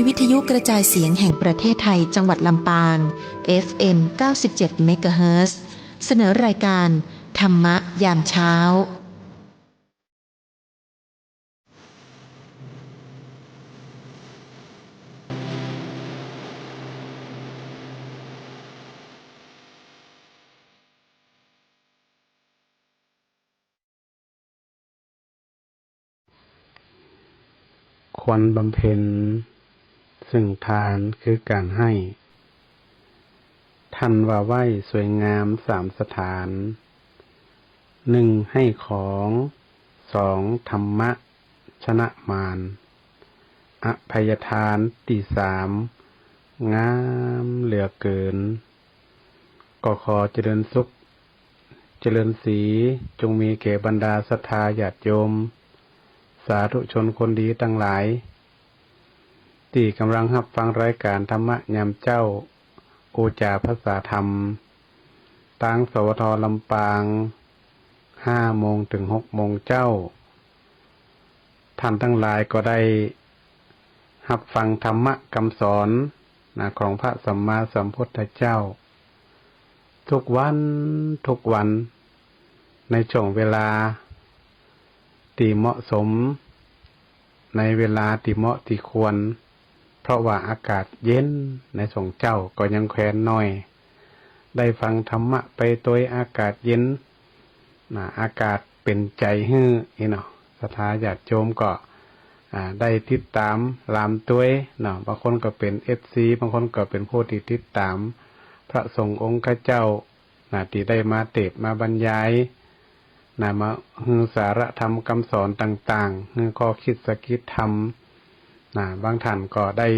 วิทยุกระจายเสียงแห่งประเทศไทยจังหวัดลำปาง FM 97 เมกะเฮิรตซ์เสนอรายการธรรมะยามเช้าควรบำเพ็ญซึ่งทานคือการให้ ท่านว่าไหว้สวยงาม3 สถาน 1. ให้ของ 2. ธรรมะชนะมาร อภัยทานที่3 งามเหลือเกิน ก็ขอเจริญสุขเจริญสีจงมีแก่บรรดาศรัทธาญาติโยมสาธุชนคนดีทั้งหลายที่กำลังรับฟังรายการธรรมะยามเจ้าโอจาภาษาธรรมทางสวทลำปาง5 โมงถึง 6 โมงเจ้าท่านทั้งหลายก็ได้รับฟังธรรมะคำสอนของพระสัมมาสัมพุทธเจ้าทุกวันในช่วงเวลาที่เหมาะสมในเวลาที่เหมาะที่ควรเพราะว่าอากาศเย็นในช่วงเจ้าก็ยังแควนน้อยได้ฟังธรรมะไปโดยอากาศเย็นอากาศเป็นใจฮื้อเนาะศรัทธาญาติโยมก็ได้ติดตามลามตัวเนาะบางคนก็เป็น FC บางคนก็เป็นผู้ที่ติดตามพระสงฆ์องค์เจ้าที่ได้มาเทศน์มาบรรยายมาฮือสาระธรรมคำสอนต่างๆฮือข้อคิดสกิดธรรมบางท่านก็ได้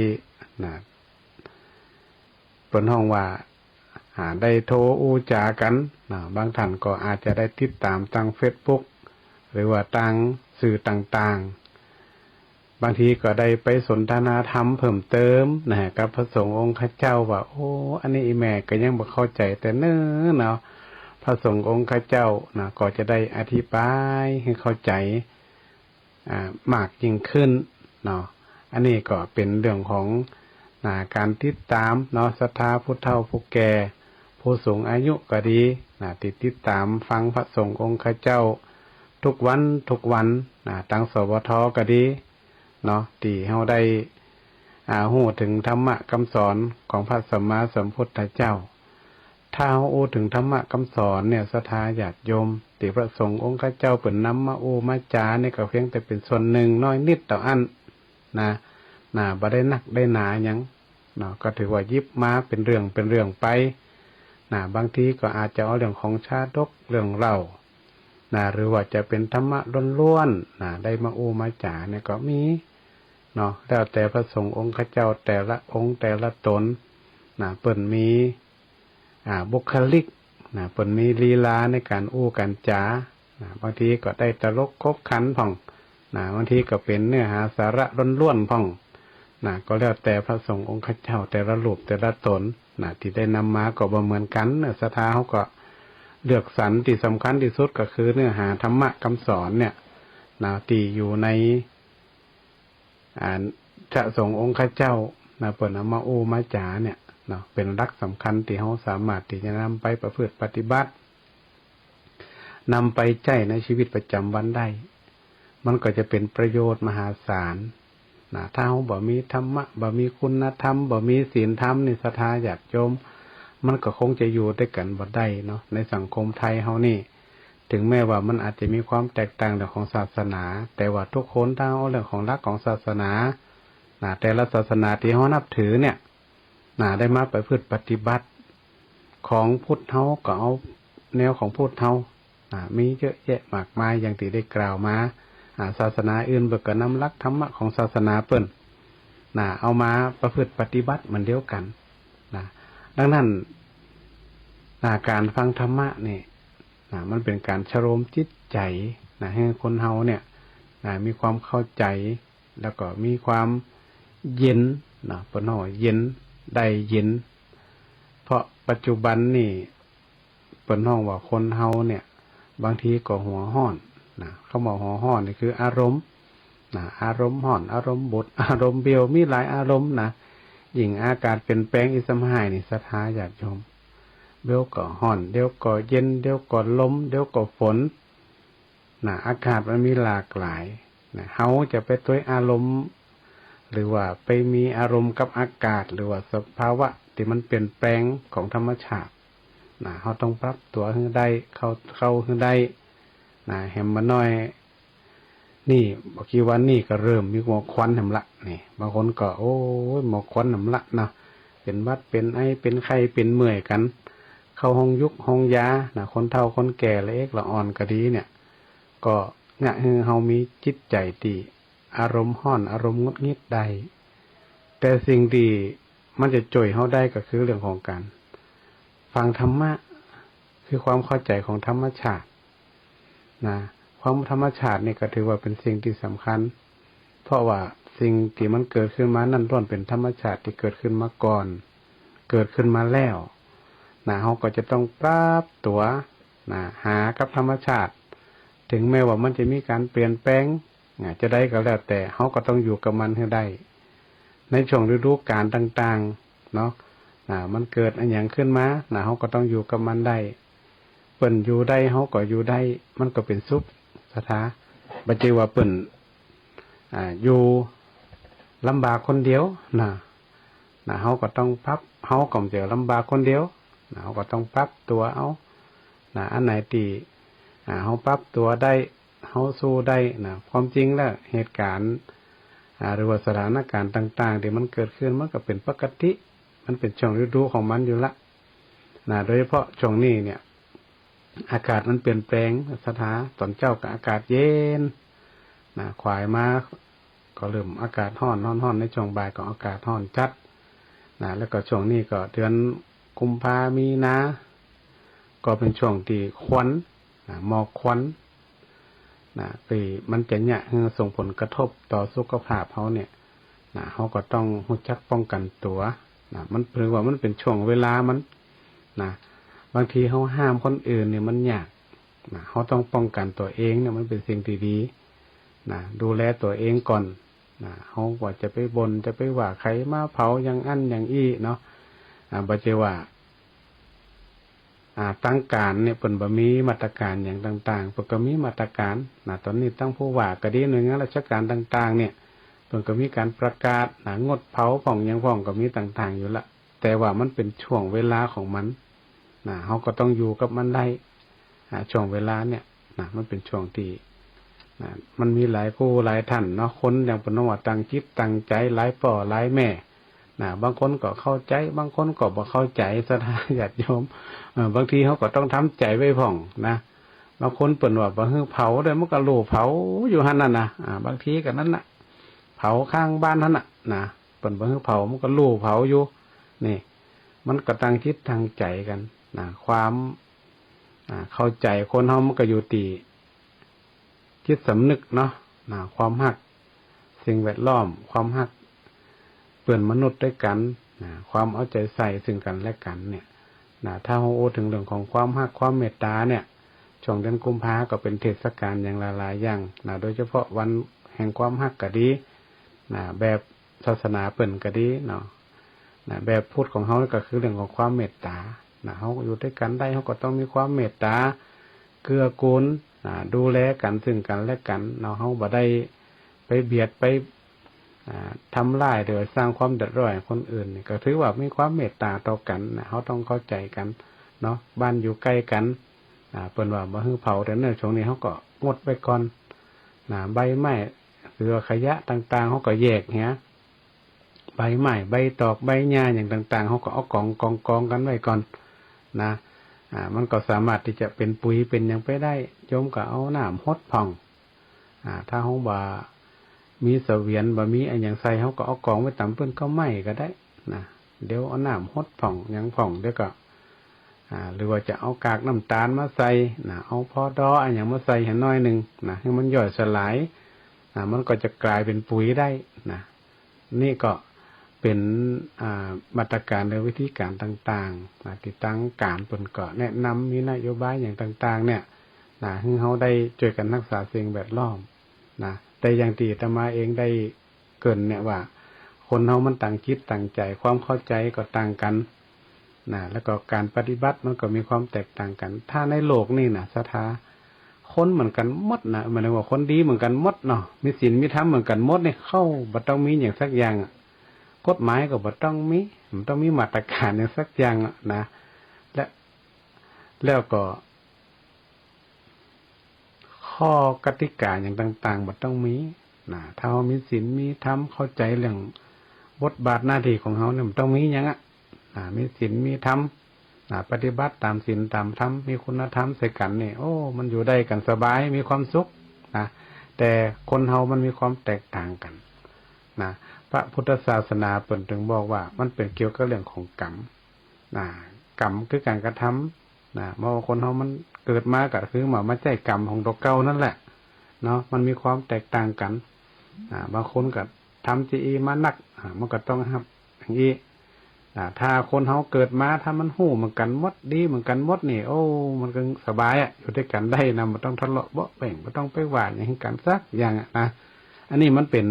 เปิดห้องว่าได้โทรอู้จากันบางท่านก็อาจจะได้ติดตามทาง Facebook หรือว่าทางสื่อต่างๆบางทีก็ได้ไปสนทนาธรรมเพิ่มเติมกับพระสงฆ์องค์เจ้าว่าโอ้อันนี้อีแม่ก็ยังบ่เข้าใจแต่เนิ่นเนาะพระสงฆ์องค์เจ้าก็จะได้อธิบายให้เข้าใจมากยิ่งขึ้นเนาะอันนี้ก็เป็นเรื่องของการติดตามเนาะศรัทธาผู้เฒ่าผู้แก่ผู้สูงอายุก็ดีติดตามฟังพระสงฆ์องค์เจ้าทุกวันทางสวทก็ดีเนาะที่เฮาได้ฮู้ถึงธรรมะคำสอนของพระสัมมาสัมพุทธเจ้าถ้าเฮาอู้ถึงธรรมะคำสอนเนี่ยศรัทธาญาติโยมที่พระสงฆ์องค์เจ้าเปิ่นนำมาอู้มาจาเนี่ยก็เพียงแต่เป็นส่วนหนึ่งน้อยนิดต่ออันบ่ได้นักได้หนาหยังเนาะก็ถือว่ายิบมาเป็นเรื่องไปบางทีก็อาจจะเอาเรื่องของชาดกเรื่องเล่าหรือว่าจะเป็นธรรมะล้วนๆได้มาอู้มาจาเนี่ยก็มีเนาะแล้วแต่พระสงฆ์องค์เจ้าแต่ละองค์แต่ละตนเปิ่นมีบุคลิกเปิ่นมีลีลาในการอู้การจาบางทีก็ได้ตลกคบขันพ่องบางทีก็เป็นเนื้อหาสาระล้วนๆพ่องก็แล้วแต่พระสงฆ์องค์เจ้าแต่ละรูปแต่ละตนที่ได้นำมาก็บ่เหมือนกันศรัทธาเขาก็เลือกสรรที่สำคัญที่สุดก็คือเนื้อหาธรรมะคำสอนเนี่ยที่อยู่ในพระสงฆ์องค์เจ้าเปิ่นเอามาอู้มาจาเนี่ยเป็นหลักสำคัญที่เขาสามารถที่จะนำไปประพฤติปฏิบัตินำไปใช้ในชีวิตประจำวันได้มันก็จะเป็นประโยชน์มหาศาลถ้าเราบ่มีธรรมะบ่มีคุณธรรมบ่มีศีลธรรมนี่ศรัทธาญาติโยมมันก็คงจะอยู่ด้วยกันบ่ได้เนาะในสังคมไทยเฮานี่ถึงแม้ว่ามันอาจจะมีความแตกต่างเรื่องของศาสนาแต่ว่าทุกคนถ้าเอาเรื่องของหลักของศาสนาแต่ละศาสนาที่เฮานับถือเนี่ยได้มาประพฤติปฏิบัติของพุทธเฮาก็เอาแนวของพุทธเฮามีเยอะแยะมากมายอย่างที่ได้กล่าวมาศาสนาอื่นเบิกก็นำหลักธรรมะของศาสนาเปิ้นเอามาประพฤติปฏิบัติเหมือนเดียวกันดังนั้นการฟังธรรมะนี่มันเป็นการชโลมจิตใจให้คนเฮาเนี่ยมีความเข้าใจแล้วก็มีความเย็นเปิ้นว่าเย็นได้เย็นเพราะปัจจุบันนี่เปิ้นฮ้องว่าคนเฮาเนี่ยบางทีก็หัวร้อนเขาบอกหัวร้อนนี่คืออารมณ์ นะอารมณ์ห่อนอารมณ์บดอารมณ์เบียวมีหลายอารมณ์นะยิ่งอากาศเปลี่ยนแปลงอิสมหายนี่ศรัทธาญาติโยมเดี๋ยวก็ห่อนเดี๋ยวก็เย็นเดี๋ยวก็ลมเดี๋ยวก็ฝนนะอากาศมันมีหลากหลายนะเฮาจะไปตัวอารมณ์หรือว่าไปมีอารมณ์กับอากาศหรือว่าสภาวะที่มันเปลี่ยนแปลงของธรรมชาตินะเฮาต้องปรับตัวให้ได้เข้าให้ได้นะแหมมาน้อยนี่บางทีวันนี้ก็เริ่มมีหมอกควันหำละนี่บางคนก็โอ้ยหมอกควันหำละเนาะเป็นหวัดเป็นไอเป็นไข้เป็นเมื่อยกันเข้าห้องยุกห้องยานะคนเฒ่าคนแก่เล็กละอ่อนก็ดีเนี่ยก็งะฮือเฮามีจิตใจที่อารมณ์ร้อนอารมณ์งุดหงิดได้แต่สิ่งที่มันจะจ่วยเฮาได้ก็คือเรื่องของการฟังธรรมะคือความเข้าใจของธรรมชาตินะความธรรมชาตินี่ก็ถือว่าเป็นสิ่งที่สำคัญเพราะว่าสิ่งที่มันเกิดขึ้นมานั่นล้วนเป็นธรรมชาติที่เกิดขึ้นมาก่อนเกิดขึ้นมาแล้วนะเฮาก็จะต้องปรับตัวนะหากับธรรมชาติถึงแม้ว่ามันจะมีการเปลี่ยนแปลงจะได้ก็แล้วแต่เฮาก็ต้องอยู่กับมันให้ได้ในช่วงฤดูกาลต่างๆเนาะมันเกิดอันหยังขึ้นมาเฮาก็ต้องอยู่กับมันได้เปิ้นอยู่ได้เฮาก็อยู่ได้มันก็เป็นสุขสถาบ่ใช่ว่าเปิ้นอยู่ลำบากคนเดียวเฮาก็ต้องปรับเฮาก็จะลำบากคนเดียวเฮาก็ต้องปรับตัวเอาอันไหนที่เฮาปรับตัวได้เฮาสู้ได้ความจริงแล้วเหตุการณ์หรือว่าสถานการณ์ต่างๆที่มันเกิดขึ้นมันก็เป็นปกติมันเป็นช่วงฤดูของมันอยู่ละโดยเฉพาะช่วงนี้เนี่ยอากาศมันเปลี่ยนแปลงสถานตอนเจ้ากับอากาศเย็นควายมาก็เริ่มอากาศร้อนในช่วงบ่ายก็อากาศร้อนจัดแล้วก็ช่วงนี้ก็เดือนกุมภามีนาก็เป็นช่วงที่ควันหมอกควันปีมันจะเนี่ยส่งผลกระทบต่อสุขภาพเขาเนี่ยเขาก็ต้องรู้จักป้องกันตัวมันหรือว่ามันเป็นช่วงเวลามันบางทีเขาห้ามคนอื่นเนี่ยมันยากเขาต้องป้องกันตัวเองเนี่ยมันเป็นสิ่งที่ดีดูแลตัวเองก่อนเขาว่าจะไปบ่นจะไปว่าใครมาเผาอย่างอั้นอย่างอี้เนาะบ่ใช่ว่าตั้งการเนี่ยเปิ่นบ่มีมาตรการอย่างต่างๆเปิ่นก็มีมาตรการตอนนี้ตั้งผู้ว่าก็ดีหน่วยงานราชการต่างๆเนี่ยเปิ่นก็มีการประกาศงดเผาผ่องอย่างผ่องก็มีต่างๆอยู่ละแต่ว่ามันเป็นช่วงเวลาของมันเฮาก็ต้องอยู่กับมันได้ช่วงเวลาเนี่ยมันเป็นช่วงที่มันมีหลายผู้หลายท่านเนาะคนอย่างเพิ่นว่าตั้งจิตตั้งใจหลายป่อหลายแม่บางคนก็เข้าใจบางคนก็บ่เข้าใจศรัทธาญาติโยมบางทีเขาก็ต้องทำใจไว้ผ่องบางคนเปิ่นว่าบ่ฮือเผาได้มันก็รู้เผาอยู่หั่นน่ะบางทีก็นั้นน่ะเผาข้างบ้านนั่นน่ะเปิ่นบ่ฮือเผามันก็รู้เผาอยู่นี่มันก็ตั้งจิตตั้งใจกันความเข้าใจคนเฮามันก็อยู่ที่จิตสำนึกเนาะความฮักสิ่งแวดล้อมความฮักเพื่อนมนุษย์ด้วยกันความเอาใจใส่ซึ่งกันและกันเนี่ยถ้าเราโอ้ถึงเรื่องของความฮักความเมตตาเนี่ยช่วงเดือนกุมภาก็เป็นเทศกาลอย่างหลายๆอย่างโดยเฉพาะวันแห่งความฮักก็ดีแบบศาสนาเปิ่นก็ดีเนาะแบบพูดของเขาก็คือเรื่องของความเมตตาเขาอยู่ด้วยกันได้เขาก็ต้องมีความเมตตาเกื้อกูลดูแลกันซึ่งกันและกันเขาบ่ได้ไปเบียดไปทำลายหรือสร้างความเดือดร้อนให้คนอื่นนี่ก็ถือว่ามีความเมตตาต่อกันเขาต้องเข้าใจกันเนาะบ้านอยู่ใกล้กันเปิ้นว่าบ่ฮือเผาแต่ในช่วงนี้เขาก็งดไว้ก่อนใบไม้หรือขยะต่างๆเขาก็แยกใบไม้ใบตอกใบหญ้าอย่างต่างๆเขาก็เอากองกันไว้ก่อนมันก็สามารถที่จะเป็นปุ๋ยเป็นอย่างไปได้โยมก็เอาน้ำฮดผ่องถ้าเขาบ่มีเสวียนบ่มีอันอย่างใส่เขาก็เอากองไว้ต่ำเพิ่นก็ไม่ก็ได้เดี๋ยวเอาน้ำฮดผ่องอย่างผ่องเดี๋ยวก็หรือว่าจะเอากากน้ำตาลมาใส่เอาพอดออันอย่างมาใส่ให้น้อยหนึ่งให้มันย่อยสลายมันก็จะกลายเป็นปุ๋ยได้นี่ก็เป็นมาตรการในวิธีการต่างๆที่ตั้งการเปิ่นก็แนะนำมีนโยบายอย่างต่างๆเนี่ยให้เขาได้ช่วยกันรักษาสิ่งแวดล้อม แต่อย่างที่อาตมาเองได้เกริ่นเนี่ยว่า คนเฮามันต่างคิดต่างใจความเข้าใจก็ต่างกันนะแล้วก็การปฏิบัติมันก็มีความแตกต่างกันถ้าในโลกนี่นะศรัทธาคนเหมือนกันหมดนะหมายถึงว่าคนดีเหมือนกันหมดเนาะมีศีลมีธรรมเหมือนกันหมดเนี่ยเข้าบ่ต้องมีอย่างสักอย่างกฎหมายก็บ่ต้องมีมันต้องมีมาตรการอย่างสักอย่างนะแล้วก็ข้อกติกาอย่างต่างๆบ่ต้องมีนะถ้าเรามีศีลมีธรรมเข้าใจเรื่องบทบาทหน้าที่ของเขาเนี่ยมันต้องมีอย่างมีศีลมีธรรมปฏิบัติตามศีลตามธรรมมีคุณธรรมใส่กันนี่โอ้มันอยู่ได้กันสบายมีความสุขนะแต่คนเฮามันมีความแตกต่างกันนะพระพุทธศาสนาเปิ่นถึงบอกว่ามันเป็นเกี่ยวกับเรื่องของกรรมกรรมคือการกระทำเมื่อคนเฮามันเกิดมาก็คือมาใจกรรมของตัวเก่านั่นแหละเนาะมันมีความแตกต่างกันบางคนก็ทำจีมานักมันก็ต้องครับอย่างนี้ถ้าคนเฮาเกิดมาถ้ามันหู้เหมือนกันหมดดีเหมือนกันหมดนี่โอ้มันก็สบายอยู่ด้วยกันได้นะมันต้องทะเลาะเบาะแบ่งมันต้องไปหวานอย่างกันสักอย่างนะอันนี้มันเป็น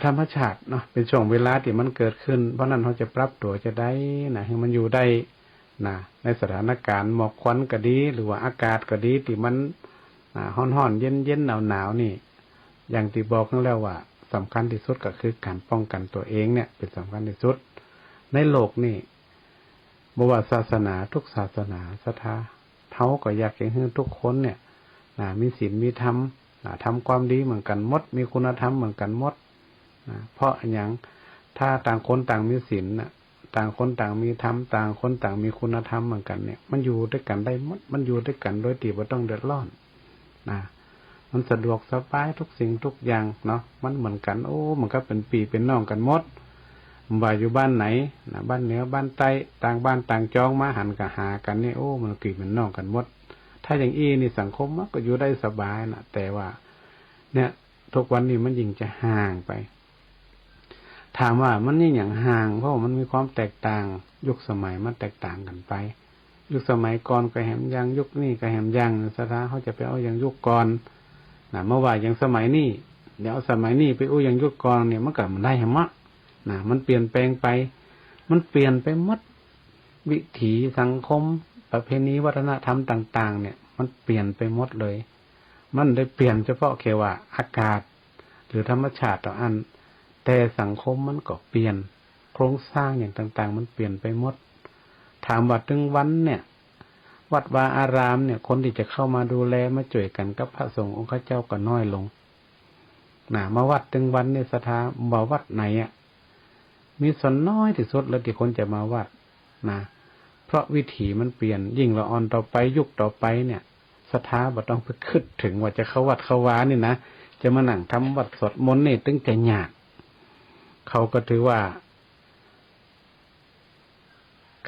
ธรรมชาติเนาะเป็นช่วงเวลาที่มันเกิดขึ้นเพราะนั้นเขาจะปรับตัวจะได้นะให้มันอยู่ได้นะในสถานการณ์หมอกควันก็ดีหรือว่าอากาศก็ดีที่มันร้อนๆเย็นๆหนาวๆนี่อย่างที่บอกกันแล้วว่าสำคัญที่สุดก็คือการป้องกันตัวเองเนี่ยเป็นสำคัญที่สุดในโลกนี่บ่ว่าศาสนาทุกศาสนาศรัทธาเขาก็อยากให้ทุกคนเนี่ยมีศีลมีธรรมทำความดีเหมือนกันหมดมีคุณธรรมเหมือนกันหมดเพราะอย่างถ้าต่างคนต่างมีศีลต่างคนต่างมีธรรมต่างคนต่างมีคุณธรรมเหมือนกันเนี่ยมันอยู่ด้วยกันได้หมดมันอยู่ด้วยกันโดยที่บ่ต้องเดือดร้อนมันสะดวกสบายทุกสิ่งทุกอย่างเนาะมันเหมือนกันโอ้มันก็เป็นปีเป็นน้องกันหมดว่าอยู่บ้านไหนบ้านเหนือบ้านใต้ต่างบ้านต่างจองมาหันกับหากันนี่โอ้มันกี่เป็นน้องกันหมดถ้าอย่างนี่สังคมมันก็อยู่ได้สบายนะแต่ว่าเนี่ยทุกวันนี้มันยิ่งจะห่างไปถามว่ามันนี่อย่างห่างเพราะมันมีความแตกต่างยุคสมัยมันแตกต่างกันไปยุคสมัยก่อนก็แหมยังยุคนี้ก็แหมยังสถาเขาจะไปเอาอย่างยุคก่อนเมื่อว่าอย่างสมัยนี้เดี๋ยวสมัยนี้ไปอู้อย่างยุคก่อนเนี่ยมันก็มันได้หมะมันเปลี่ยนแปลงไปมันเปลี่ยนไปหมดวิถีสังคมประเพณีวัฒนธรรมต่างๆเนี่ยมันเปลี่ยนไปหมดเลยมันได้เปลี่ยนเฉพาะแค่ว่าอากาศหรือธรรมชาติต่ออันแต่สังคมมันก็เปลี่ยนโครงสร้างอย่างต่างๆมันเปลี่ยนไปหมดถามว่าถึงวันเนี่ยวัดวาอารามเนี่ยคนที่จะเข้ามาดูแลมาช่วยกันกับพระสงฆ์องค์เจ้าก็น้อยลงมาวัดถึงวันในศรัทธาบ่วัดไหนมีส่วนน้อยที่สุดแล้วที่คนจะมาวัดเพราะวิถีมันเปลี่ยนยิ่งละอ่อนต่อไปยุคต่อไปเนี่ยศรัทธาบ่ต้องไปคิดถึงว่าจะเข้าวัดเข้าวานี่นะจะมานั่งทำวัดสวดมนต์นี่ตึงจะยากเขาก็ถือว่า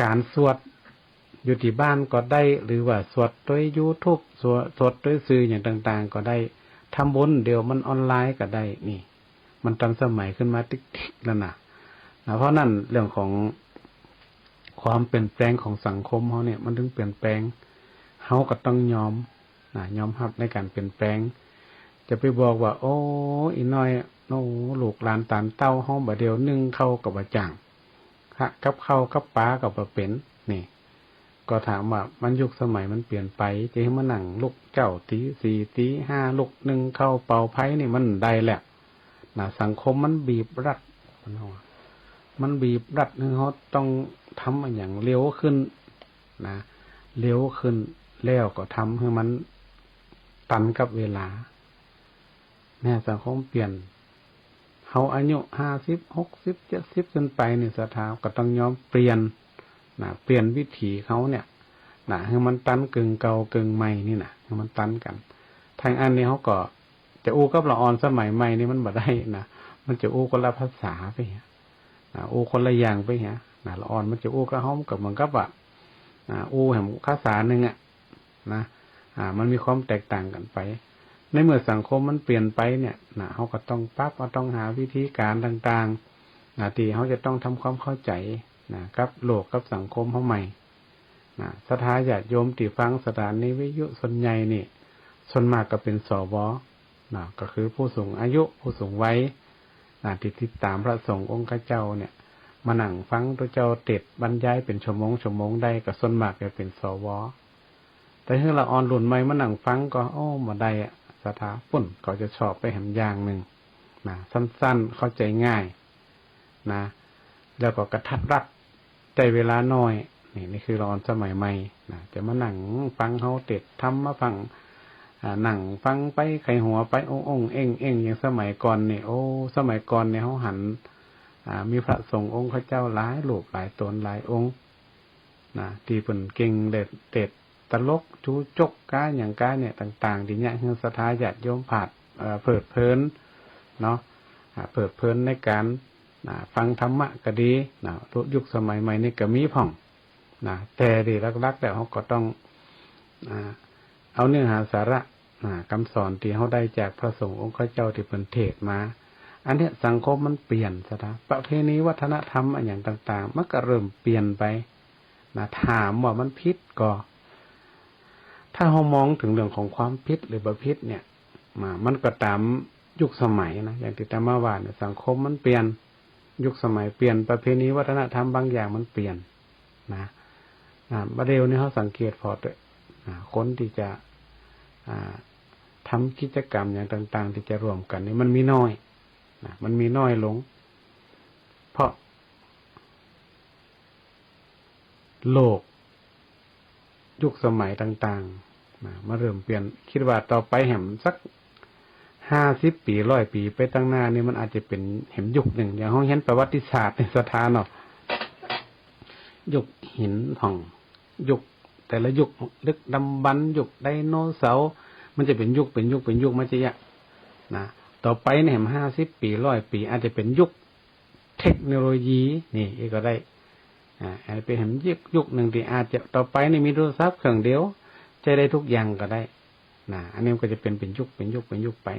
การสวดอยู่ที่บ้านก็ได้หรือว่าสวดด้วย YouTube สวดด้วยสื่ออย่างต่างๆก็ได้ทำบุญเดี๋ยวมันออนไลน์ก็ได้นี่มันทันสมัยขึ้นมาติ๊กๆแล้วนะเพราะนั่นเรื่องของความเปลี่ยนแปลงของสังคมเขาเนี่ยมันถึงเปลี่ยนแปลงเขาก็ต้องยอมรับในการเปลี่ยนแปลงจะไปบอกว่าโอ้อีน้อยโอ้ลูกหลานตานเต้าเขาบ่เดียวนึ่งเข้ากับบ่จังกับเข้ากับป้ากับบ่เป็นนี่ก็ถามว่ามันยุคสมัยมันเปลี่ยนไปจะให้มานั่งลูกเจ้าตี4ตี5ลูกนึ่งเข้าเป่าไผ่นี่มันได้แหละสังคมมันบีบรัดมันบีบรัดเขาต้องทำอย่างเร็วขึ้นเร็วขึ้นแล้วก็ทำให้มันตันกับเวลาแม่สังคมเปลี่ยนเขาอายุ50 60 70ขึ้นไปเนี่ยศรัทธาก็ต้องยอมเปลี่ยนเปลี่ยนวิถีเขาเนี่ยให้มันตันกึ่งเก่ากึ่งใหม่นี่ให้มันตันกันทางอันนี้เขาก็จะอู้กับละอ่อนสมัยใหม่นี่มันบ่ได้มันจะอู้คนละภาษาไปอู้คนละอย่างไปละอ่อนมันจะอู้กับเขากับมันกับอู้แห่งภาษาหนึ่งมันมีความแตกต่างกันไปในเมื่อสังคมมันเปลี่ยนไปเนี่ยเขาก็ต้องปรับต้องหาวิธีการต่างๆที่เขาจะต้องทำความเข้าใจกับโลกกับสังคมเขาใหม่ศรัทธาญาติโยมที่ฟังสถานีวิทยุส่วนใหญ่นี่ส่วนมากก็เป็นสว นะก็คือผู้สูงอายุผู้สูงวัยนะที่ติดตามพระสงฆ์องค์เจ้าเนี่ยมานั่งฟังตัวเจ้าเทศน์บรรยายเป็นชั่วโมงได้ก็ส่วนมากจะเป็นสวแต่ถ้าเราอ่อนรุ่นใหม่มานั่งฟังก็มาได้อะสถาปุ่นก็จะชอบไปแหมอย่างหนึ่งนะสั้นๆเข้าใจง่ายนะแล้วก็กระทัดรัดใจเวลาน้อยนี่คือเราอ่อนสมัยใหม่นะจะมานั่งฟังเขาเทศน์ทำมาฟังนั่งฟังไปไขหัวไปองเอ็งอย่างสมัยก่อนเนี่ยสมัยก่อนเนี่ยเขาหันมีพระสงฆ์องค์เจ้าหลายรูปหลายตนหลายองค์นะที่เป็นเก่งเด็ดตลกจูจกก้าอย่างก้าเนี่ยต่างๆที่เนี่ยคือศรัทธาญาติโยมผัดเพิดเพลินเนาะเพิดเพลินในการฟังธรรมะก็ดีนะยุคสมัยใหม่นี่ก็มีผ่องนะแต่ดีรักๆแต่เขาก็ต้องเอาเนื้อหาสาระคำสอนที่เขาได้จากพระสงฆ์องค์เจ้าที่เป็นเทศมาอันนี้สังคมมันเปลี่ยนซะนะประเพณีวัฒนธรรมอย่างต่างๆมันก็เริ่มเปลี่ยนไปนะถามว่ามันผิดก็ถ้าเรามองถึงเรื่องของความผิดหรือบ่ผิดเนี่ยมันก็ตามยุคสมัยนะอย่างที่ตามมาว่าเนี่ยสังคมมันเปลี่ยนยุคสมัยเปลี่ยนประเพณีวัฒนธรรมบางอย่างมันเปลี่ยนนะประเดี๋ยวนี้เขาสังเกตพอคนที่จะทำกิจกรรมอย่างต่างๆที่จะรวมกันนี่มันมีน้อยมันมีน้อยลงเพราะโลกยุคสมัยต่างๆมาเริ่มเปลี่ยนคิดว่าต่อไปแหมสัก50 ปี100 ปีไปตั้งหน้านี่มันอาจจะเป็นแหมยุคหนึ่งอย่างห้องเห็นประวัติศาสตร์ในสถานเนาะยุคหินผ่องยุคแต่ละยุคลึกดำบรรพ์ยุคไดโนเสาร์มันจะเป็นยุคมันจะยะนะต่อไปเนี่ย50 ปี100 ปีอาจจะเป็นยุคเทคโนโลยีนี่ก็ได้อาจจะเป็นยุคหนึ่งที่อาจจะต่อไปนี่มีโทรศัพท์เครื่องเดียวใช้ได้ทุกอย่างก็ได้นะอันนี้ก็จะเป็นยุคไป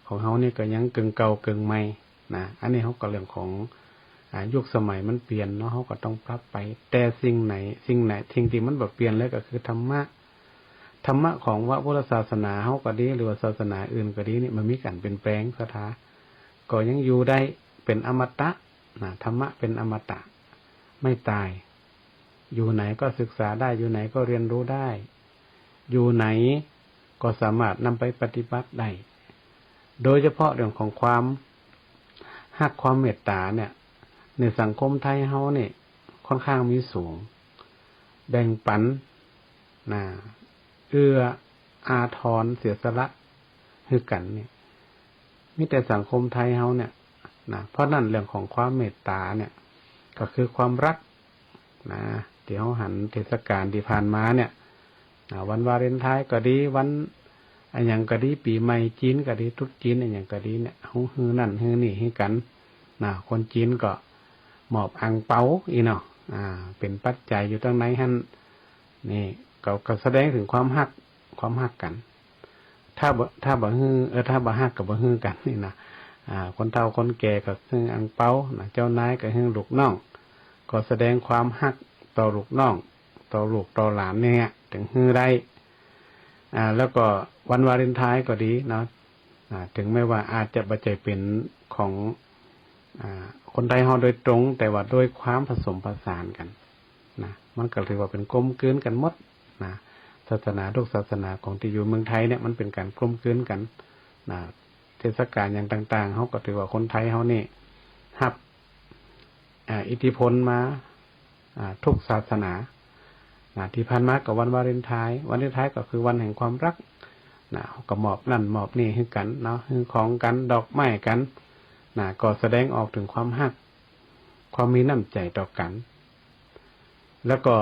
ของเขาเนี่ยก็ยังกึ่งเก่ากึ่งใหม่นะอันนี้เขาก็เรื่องของยุคสมัยมันเปลี่ยนเนาะเขาก็ต้องปรับไปแต่สิ่งที่มันแบบเปลี่ยนเลยก็คือธรรมะของพระพุทธศาสนาเขาก็ดีหรือว่าศาสนาอื่นก็ดีนี่มันมีการเปลี่ยนแปลงสถาก็ยังอยู่ได้เป็นอมตะนะธรรมะเป็นอมตะไม่ตายอยู่ไหนก็ศึกษาได้อยู่ไหนก็เรียนรู้ได้อยู่ไหนก็สามารถนำไปปฏิบัติได้โดยเฉพาะเรื่องของความฮักความเมตตาเนี่ยในสังคมไทยเฮาเนี่ยค่อนข้างมีสูงแบ่งปันเอื้ออาทรเสียสละคือกันเนี่ยมีแต่สังคมไทยเฮาเนี่ยเพราะนั่นเรื่องของความเมตตาเนี่ยก็คือความรักที่เฮาหันเทศกาลที่ผ่านมาเนี่ยวันวาเลนไทน์ก็ดีวันอันอย่างก็ดีปีใหม่จีนก็ดีทุกจีนอันอย่างก็ดีเนี่ยเฮาฮือนั่นฮือนี่ให้กันคนจีนก็มอบอั่งเปาอีเนาะเป็นปัจจัยอยู่ตรงไหนหั่นนี่ก็แสดงถึงความฮักกันถ้าบ่ฮือถ้าบ่ฮักก็บ่ฮือกันนี่นะคนเฒ่าคนแก่ก็ฮืออั่งเปาเจ้านายก็ฮือลูกน้องก็แสดงความฮักต่อลูกน้องต่อลูกต่อหลานเนี่ยถึงฮือได้แล้วก็วันวาเลนไทน์ก็ดีเนาะถึงแม้ว่าอาจจะบ่ใจเป็นของคนไทยเฮาโดยตรงแต่ว่าโดยความผสมผสานกันมันก็ถือว่าเป็นกลมกลืนกันหมดศาสนาทุกศาสนาของที่อยู่เมืองไทยเนี่ยมันเป็นการกลมกลืนกันเทศกาลอย่างต่างๆเฮาก็ถือว่าคนไทยเฮานี่รับอิทธิพลมาทุกศาสนาที่ผ่านมากับวันวาเลนไทน์ก็คือวันแห่งความรักก็มอบนั่นมอบนี่ให้กันเนาะให้ของกันดอกไม้กันก็แสดงออกถึงความฮักความมีน้ำใจต่อกันแล้วก็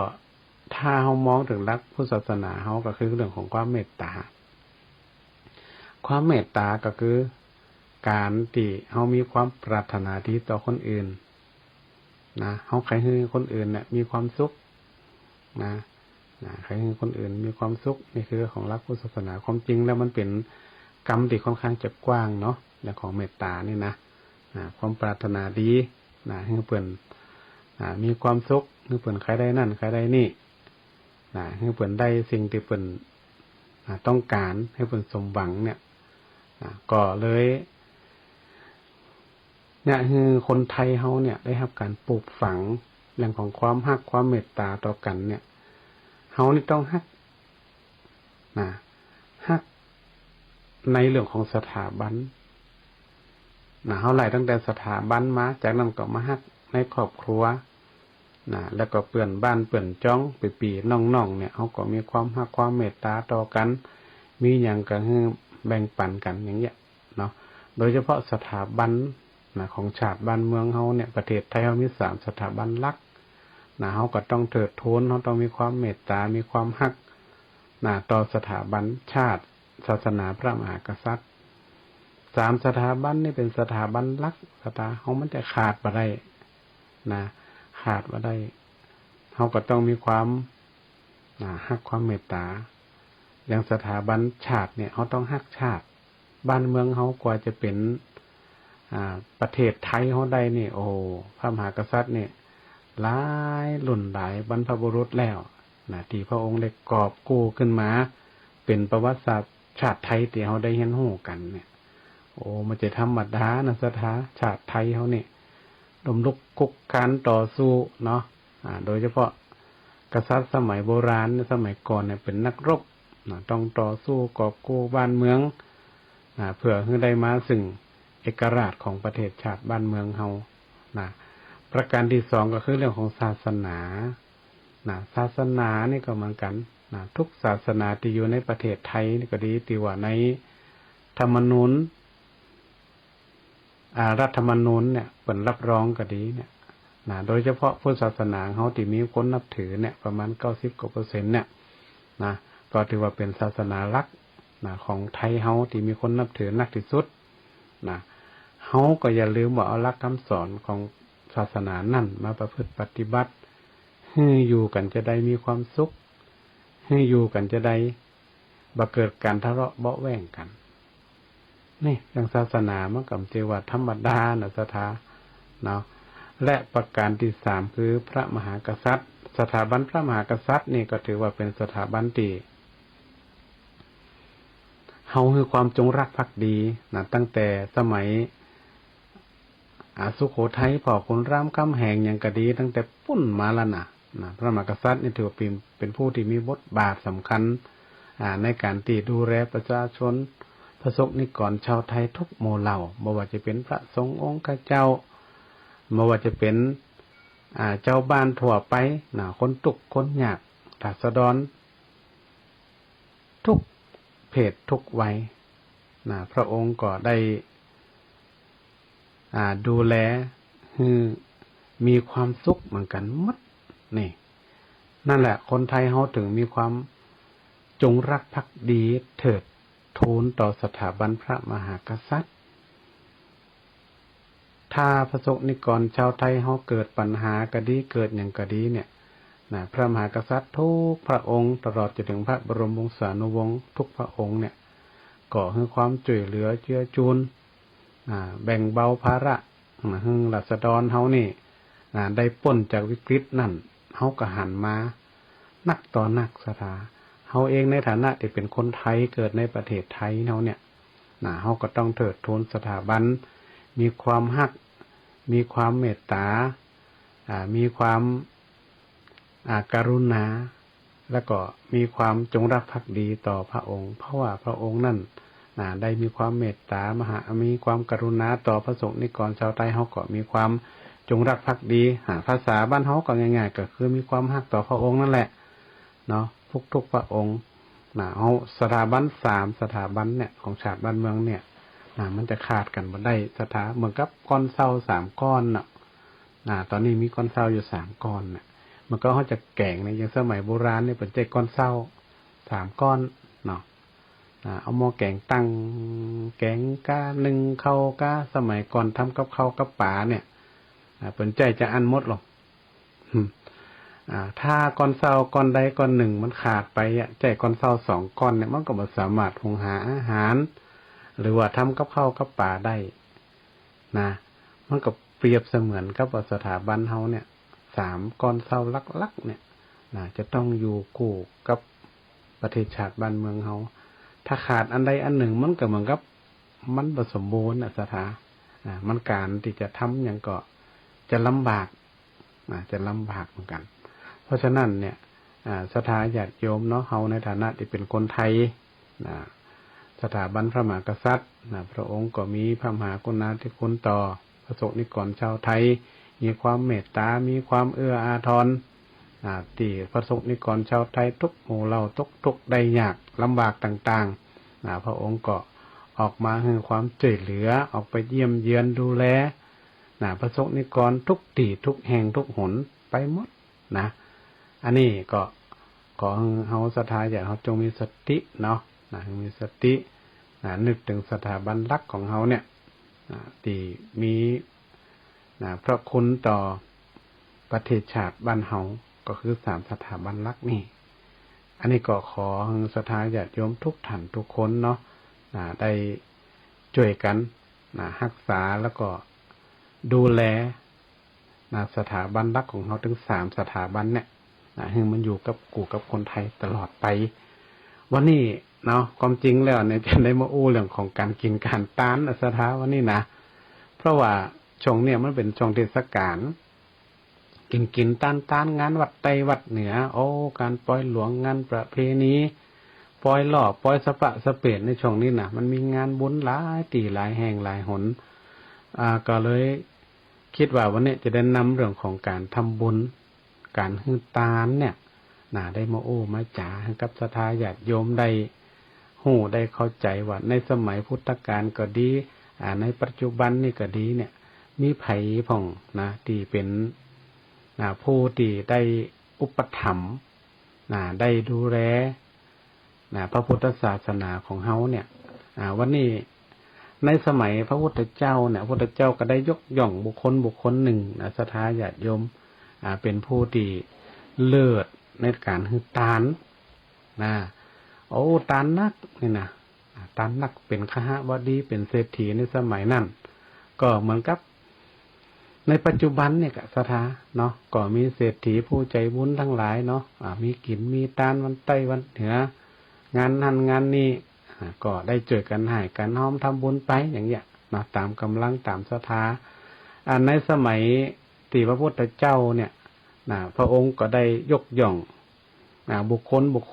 ถ้าเฮามองถึงหลักพุทธศาสนาเฮาก็คือเรื่องของความเมตตาก็คือการที่เฮามีความปรารถนาดีต่อคนอื่นเฮาใครให้คนอื่นเนี่ยมีความสุขใครให้คนอื่นมีความสุขนี่คือของหลักพุทธศาสนาความจริงแล้วมันเป็นกรรมที่ค่อนข้างจะกว้างเนาะเรื่องของเมตตานี่นะความปรารถนาดีให้เพิ่นมีความสุขให้เพิ่นใครได้นั่นใครได้นี่ให้เพิ่นได้สิ่งที่เพิ่นต้องการให้เพิ่นสมหวังเนี่ย ก็เลยเนี่ยคือคนไทยเฮาเนี่ยได้รับการปลูกฝังเรื่องของความฮักความเมตตาต่อกันเนี่ยเฮานี่ต้องฮักฮักในเรื่องของสถาบันเฮาไล่ตั้งแต่สถาบันมาจากนั้นก็มาฮักในครอบครัวแล้วก็เปื่อนบ้านเปื่อนจ้องปีๆน้องๆเนี่ยเฮาก็มีความฮักความเมตตาต่อกันมีหยังก็คือแบ่งปันกันอย่างเงี้ยเนาะโดยเฉพาะสถาบันของชาติบ้านเมืองเฮาเนี่ยประเทศไทยเฮามี3สถาบันหลักเฮาก็ต้องเทิดทูนเฮาต้องมีความเมตตามีความฮักต่อสถาบันชาติศาสนาพระมหากษัตริย์3สถาบันนี่เป็นสถาบันหลักเฮามันจะขาดบ่ได้ขาดบ่ได้เฮาก็ต้องมีความฮักความเมตตาอย่างสถาบันชาติเนี่ยเฮาต้องฮักชาติบ้านเมืองเฮากว่าจะเป็นประเทศไทยเฮาได้นี่โอ้พระมหากษัตริย์เนี่ยหลายรุ่นหลายบรรพบุรุษแล้วที่พระองค์ได้กอบกู้ขึ้นมาเป็นประวัติศาสตร์ชาติไทยที่เฮาได้เรียนรู้กันเนี่ยโอ้มันจะธรรมดาชาติไทยเฮานี่ล้มลุกคุกคานต่อสู้เนาะโดยเฉพาะกษัตริย์สมัยโบราณสมัยก่อนเนี่ยเป็นนักรบต้องต่อสู้กอบกู้บ้านเมืองเพื่อให้ได้มาซึ่งเอกราชของประเทศชาติบ้านเมืองเฮาประการที่2ก็คือเรื่องของศาสนาศาสนานี่ก็เหมือนกันทุกศาสนาที่อยู่ในประเทศไทยนี่ก็ดีที่ว่าในธรรมนูญรัฐธรรมนูญเนี่ยเปิดรับรองก็ดีเนี่ยโดยเฉพาะพุทธศาสนาเฮาที่มีคนนับถือเนี่ยประมาณ90%เนี่ยก็ถือว่าเป็นศาสนาหลักของไทยเฮาที่มีคนนับถือนักที่สุดเฮาก็อย่าลืมว่าเอาหลักคำสอนของศาสนานั่นมาประพฤติปฏิบัติให้อยู่กันจะได้มีความสุขให้อยู่กันจะได้บ่เกิดการทะเลาะเบาะแว้งกันนี่อย่างศาสนามันก็ถือว่าธรรมดาเนาะและประการที่3คือพระมหากษัตริย์สถาบันพระมหากษัตริย์นี่ก็ถือว่าเป็นสถาบันที่เฮาคือความจงรักภักดีตั้งแต่สมัยสุโขทัยพ่อขุนรามคำแหงอย่างก็ดีตั้งแต่ปุ้นมาแล้วพระมหากษัตริย์นี่ถือว่าเป็นผู้ที่มีบทบาทสำคัญในการที่ดูแลประชาชนพระสงฆ์นิกรชาวไทยทุกหมู่เหล่าบ่ว่าจะเป็นพระสงฆ์องค์เจ้าบ่ว่าจะเป็นเจ้าบ้านทั่วไปคนทุกข์คนยากราษฎรทุกเพศทุกวัยพระองค์ก็ได้ดูแลให้มีความสุขเหมือนกันหมดนี่นั่นแหละคนไทยเฮาถึงมีความจงรักภักดีเถิดทูลต่อสถาบันพระมหากษัตริย์ถ้าพระสงฆ์นิกรชาวไทยเฮาเกิดปัญหาก็ดีเกิดอย่างก็ดีเนี่ยพระมหากษัตริย์ทุกพระองค์ตลอดจนถึงพระบรมวงศานุวงศ์ทุกพระองค์เนี่ยก็ให้ความช่วยเหลือเจือจุนแบ่งเบาภาระให้ราษฎรเฮานี่ได้พ้นจากวิกฤตนั่นเฮาก็หันมานักต่อนักเฮาเองในฐานะที่เป็นคนไทยเกิดในประเทศไทยเฮาเนี่ยเฮาก็ต้องเทิดทูนสถาบันมีความฮักมีความเมตตามีความกรุณาแล้วก็มีความจงรักภักดีต่อพระองค์เพราะว่าพระองค์นั่นได้มีความเมตตามหามีความกรุณาต่อพระสงฆ์นิกรชาวไทยเฮาก็มีความจงรักภักดีภาษาบ้านเฮาก็ง่ายๆก็คือมีความฮักต่อพระองค์นั่นแหละเนาะทุกพระองค์เฮาสถาบัน3สถาบันเนี่ยของชาติบ้านเมืองเนี่ยมันจะขาดกันบ่ได้เหมือนกับก้อนเสา3ก้อนตอนนี้มีก้อนเสาอยู่3ก้อนมันก็เขาจะแก่งในอย่างสมัยโบราณเนี่ยเป็นใจก้อนเสา3ก้อนเนาะเอาหม้อแกงตั้งแกงกะ1ข้าวกะสมัยก่อนทำกับข้าวกับป่าเนี่ยเป็นใจจะอันหมดหรอกถ้าก้อนเสาก้อนใดก้อนหนึ่งมันขาดไปใจก้อนเสา2ก้อนเนี่ยมันก็บ่สามารถหุงหาอาหารหรือว่าทำกับข้าวกับป่าได้มันก็เปรียบเสมือนกับว่าสถาบันเฮาเนี่ย3ก้อนเสาลักๆเนี่ยจะต้องอยู่คู่กับประเทศชาติบ้านเมืองเฮาถ้าขาดอันใดอันหนึ่งมันก็เหมือนกับ มันบ่สมบูรณ์ศรัทธามันการที่จะทำอย่างก็จะลำบากจะลำบากเหมือนกันเพราะฉะนั้นเนี่ยศรัทธาญาติโยมเนาะเฮาในฐานะที่เป็นคนไทยสถาบันพระมหากษัตริย์พระองค์ก็มีพระมหากรุณาธิคุณต่อประสบนิกรชาวไทยมีความเมตตามีความเอื้ออาทรที่ประสบนิกรชาวไทยทุกหมู่เหล่าทุกได้ยากลำบากต่างๆพระองค์ก็ออกมาให้ความช่วยเหลือออกไปเยี่ยมเยือนดูแลประสบนิกรทุกที่ทุกแห่งทุกหนไปหมดอันนี้ก็ขอเฮาศรัทธาญาติเฮาจงมีสติเนาะมีสตินึกถึงสถาบันหลักของเฮาเนี่ยที่มีพระคุณต่อประเทศชาติบ้านเฮาก็คือ3สถาบันหลักนี่อันนี้ก็ขอศรัทธาญาติโยมทุกท่านทุกคนเนาะได้ช่วยกันรักษาแล้วก็ดูแลสถาบันหลักของเฮาถึง3สถาบันเนี่ยให้มันอยู่กับคนไทยตลอดไปวันนี้เนาะความจริงแล้วเนี่ยจะได้มาอู้เรื่องของการกินการทานศรัทธาวันนี้นะเพราะว่าช่วงเนี่ยมันเป็นช่วงเทศกาลกินตานงานวัดไตวัดเหนือการปล่อยหลวงงานประเพณีปล่อยหล่อปล่อยสะปะสะเปดในช่วงนี้นะมันมีงานบุญหลายตีหลายแห่งหลายหนก็เลยคิดว่าวันนี้จะได้นำเรื่องของการทำบุญการฮือตานเนี่ยได้มามาจ๋าให้กับศรัทธาญาติโยมได้ฮู้ได้เข้าใจว่าในสมัยพุทธกาลก็ดีในปัจจุบันนี่ก็ดีเนี่ยมีไผพ่องที่เป็นผู้ที่ได้อุปถัมภ์ได้ดูแลพระพุทธศาสนาของเฮาเนี่ยวันนี้ในสมัยพระพุทธเจ้าเนี่ยพระพุทธเจ้าก็ได้ยกย่องบุคคลหนึ่งศรัทธาญาติโยมเป็นผู้ที่เลิศในการฮือตานตานนักนี่ตานนักเป็นคหบดีเป็นเศรษฐีในสมัยนั้นก็เหมือนกับในปัจจุบันเนี่ยศรัทธาเนาะก็มีเศรษฐีผู้ใจบุญทั้งหลายเนาะมีกินมีตานวันใต้วันเหนืองานนั้นงานนี้ก็ได้เจอกันให้กันน้อมทำบุญไปอย่างเงี้ยตามกำลังตามศรัทธาในสมัยที่พระพุทธเจ้าเนี่ยพระองค์ก็ได้ยกย่องบุคค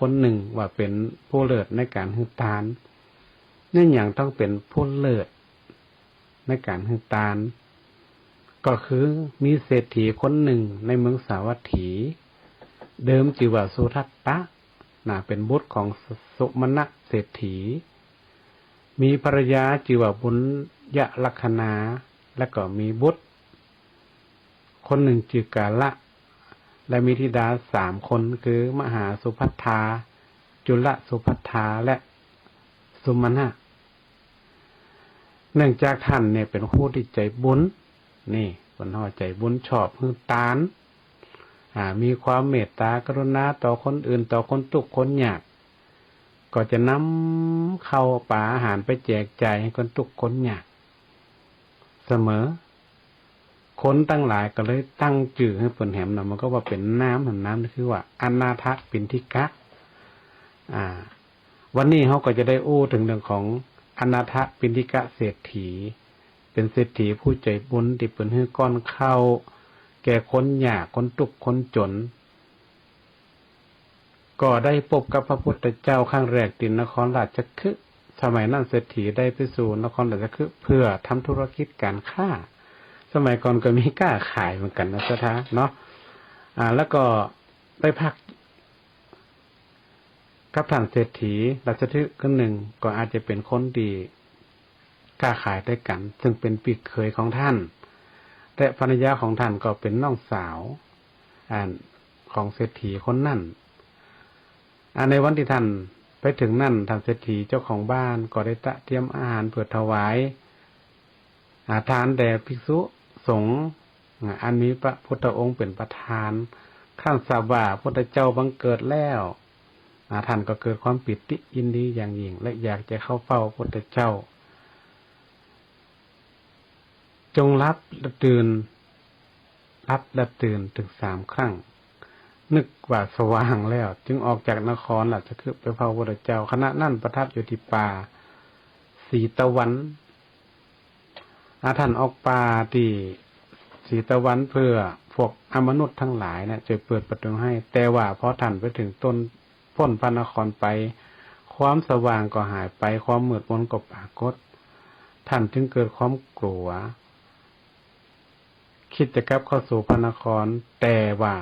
ลหนึ่งว่าเป็นผู้เลิศในการฮือตานนี่อย่างต้องเป็นผู้เลิศในการฮือตานก็คือมีเศรษฐีคนหนึ่งในเมืองสาวัตถีเดิมชื่อว่าสุทัตตะเป็นบุตรของสุมนะเศรษฐีมีภรรยาชื่อว่าบุญยลักขณาและก็มีบุตรคนหนึ่งชื่อกาละและมีธิดา3 คนคือมหาสุภัทธาจุลสุภัทธาและสุมนะเนื่องจากท่านเนี่ยเป็นผู้ที่ใจบุญนี่คนห่อใจบุญชอบฮือตานมีความเมตตากรุณาต่อคนอื่นต่อคนทุกข์คนยากก็จะนำข้าวปลาอาหารไปแจกจ่ายให้คนทุกข์คนยากเสมอคนตั้งหลายก็เลยตั้งชื่อให้เปิ่นแหมมันก็ว่าเป็นน้ำคือว่าอนาถปิณฑิกะวันนี้เขาก็จะได้อู้ถึงเรื่องของอนาถปิณฑิกะเศรษฐีเป็นเศรษฐีผู้ใจบุญที่เปิ่นให้ก้อนข้าวแก่คนยากคนทุกข์คนจนก็ได้พบกับพระพุทธเจ้าครั้งแรกที่นครราชคฤห์สมัยนั้นเศรษฐีได้ไปสู่นครราชคฤห์เพื่อทำธุรกิจการค้าสมัยก่อนก็มีกล้าขายเหมือนกันศรัทธาเนาะแล้วก็ได้พักกับท่านเศรษฐีราชคฤห์คนหนึ่งก็อาจจะเป็นคนดีกล้าขายด้วยกันซึ่งเป็นปีกเคยของท่านและภรรยาของท่านก็เป็นน้องสาวของเศรษฐีคนนั้นในวันที่ท่านไปถึงนั่นท่านเศรษฐีเจ้าของบ้านก็ได้เตรียมอาหารเพื่อถวายทานแด่ภิกษุสงฆ์อันมีพระพุทธองค์เป็นประธานข้างทราบว่าพระพุทธเจ้าบังเกิดแล้วท่านก็เกิดความปิติยินดีอย่างยิ่งและอยากจะเข้าเฝ้าพระพุทธเจ้าจงรับและตื่นถึง3 ครั้งนึกว่าสว่างแล้วจึงออกจากนครราชคฤห์ไปเฝ้าพระพุทธเจ้าขณะนั้นประทับอยู่ที่ป่าสี สีตะวันท่านออกป่าที่สีตะวันเพื่อพวกมนุษย์ทั้งหลายนะจะเปิดประตูให้แต่ว่าพอท่านไปถึงต้นพ้นพระนครไปความสว่างก็หายไปความมืดมนก็ปรากฏท่านจึงเกิดความกลัวคิดจะกลับเข้าสู่พระนครแต่ว่า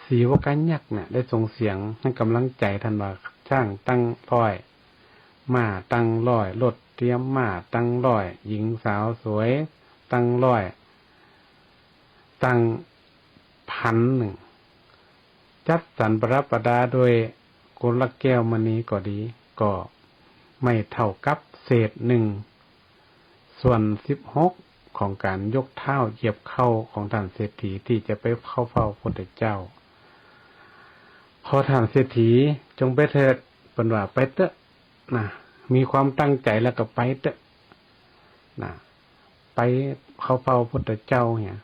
ศรีวกัญญักษ์เนี่ยได้ส่งเสียงให้กำลังใจท่านว่าช่างตั้งร้อยม้าตั้งร้อยรถเตรียมม้าตั้งร้อยหญิงสาวสวยตั้งร้อยตั้ง1,000จัดสรรประดับประดาโดยกลแก้วมณีก็ดีก็ไม่เท่ากับเศษ1/16ของการยกเท้าเหยียบเข้าของท่านเศรษฐีที่จะไปเข้าเฝ้าพระพุทธเจ้าพอท่านเศรษฐีจงไปเถิดเพิ่นว่าไปเถอะนะมีความตั้งใจแล้วก็ไปเถอะนะไปเข้าเฝ้าพระพุทธเจ้าเนี่ย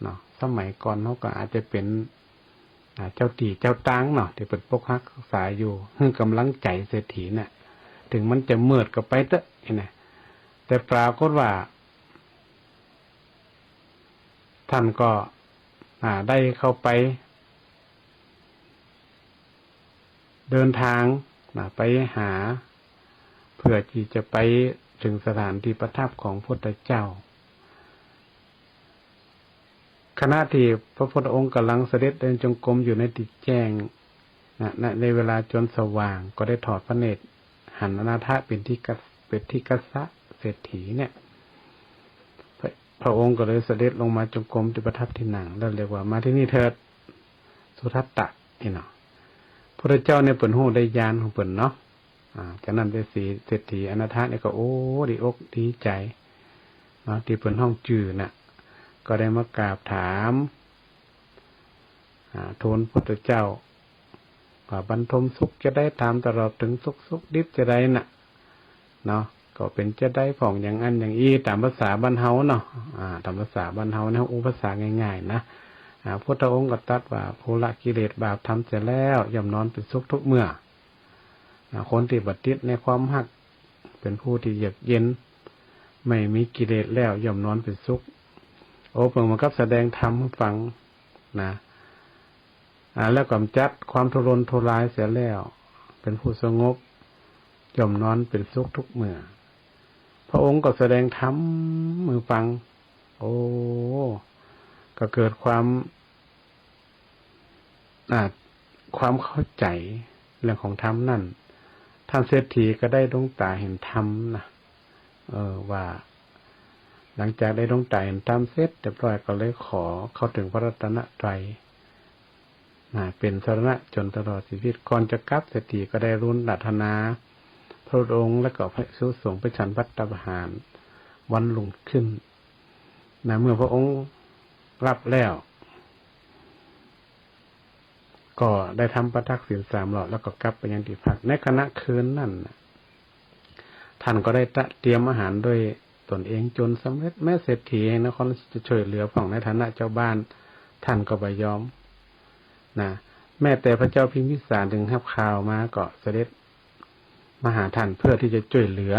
เนาะสมัยก่อนเขาก็อาจจะเป็นเจ้าตีเจ้าตังเนาะที่เป็นปกฮักรักษาอยู่ให้กำลังใจเศรษฐีน่ะถึงมันจะมืดก็ไปเถอะนะแต่ปรากฏว่าท่านก็ได้เข้าไปเดินทางไปหาเพื่อที่จะไปถึงสถานที่ประทับของพระพุทธเจ้าขณะที่พระพุทธองค์กำลังเสด็จเดินจงกรมอยู่ในที่แจ้งในเวลาจนสว่างก็ได้ถอดพระเนตรหันอนาถะเป็นที่กัสสะเศรษฐีเนี่ยพระองค์ก็เลยเสด็จลงมาจงกรมที่ประทับที่นั่งแล้วเรียกว่ามาที่นี่เถิดสุทัตตะนี่เนาะพระเจ้าเนี่ยเปิ่นฮู้ได้ญาณของเปิ่นเนาะจากนั้นได้สีเศรษฐีอนาถะเนี่ยก็โอ้ดีอกดีใจเนาะที่เปิ่นห้องจื่อน่ะก็ได้มากราบถามทูลพระพุทธเจ้าว่าบรรทมสุขจะได้ถามตลอดถึงสุขดิบจะได้น่ะเนาะก็เป็นจะได้ผ่องอย่างอันอย่างอีตามภาษาบ้านเฮาเนาะตามภาษาบ้านเฮาเนี่ยอุปสรรคง่ายๆนะพระองค์ก็ตรัสว่าผู้ละกิเลสบาปทำเสร็จแล้วย่อมนอนเป็นสุขทุกเมื่อคนที่บัดติดในความหักเป็นผู้ที่เยือกเย็นไม่มีกิเลสแล้วย่อมนอนเป็นสุขโอ้เพิ่งมากับแสดงธรรมให้ฟังนะแล้วกำจัดความทุรนทุรายเสียแล้วเป็นผู้สงบย่อมนอนเป็นสุขทุกเมื่อพระองค์ก็แสดงธรรมมือฟังโอ้ก็เกิดความเข้าใจเรื่องของธรรมนั่นท่านเศรษฐีก็ได้ดวงตาเห็นธรรมนะว่าหลังจากได้ดวงตาเห็นธรรมเสร็จเรียบร้อยก็เลยขอเข้าถึงพระรัตนตรัยเป็นสรณะจนตลอดชีวิตก่อนจะกลับเศรษฐีก็ได้รุ่นรัตนาพระองค์และก็พระสุสงฆ์ไปฉันภัตตาหารวันรุ่งขึ้นเมื่อพระองค์รับแล้วก็ได้ทำประทักษิณ3 รอบแล้วก็กลับไปยังที่พักในขณะคืนนั่นท่านก็ได้เตรียมอาหารด้วยตนเองจนสำเร็จแม้เศรษฐีนครจะช่วยเหลือฝั่งในฐานะเจ้าบ้านท่านก็ไม่ยอมแม้แต่พระเจ้าพิมพิสารถึงรับข่าวมาก็เสด็จมาหาท่านเพื่อที่จะช่วยเหลือ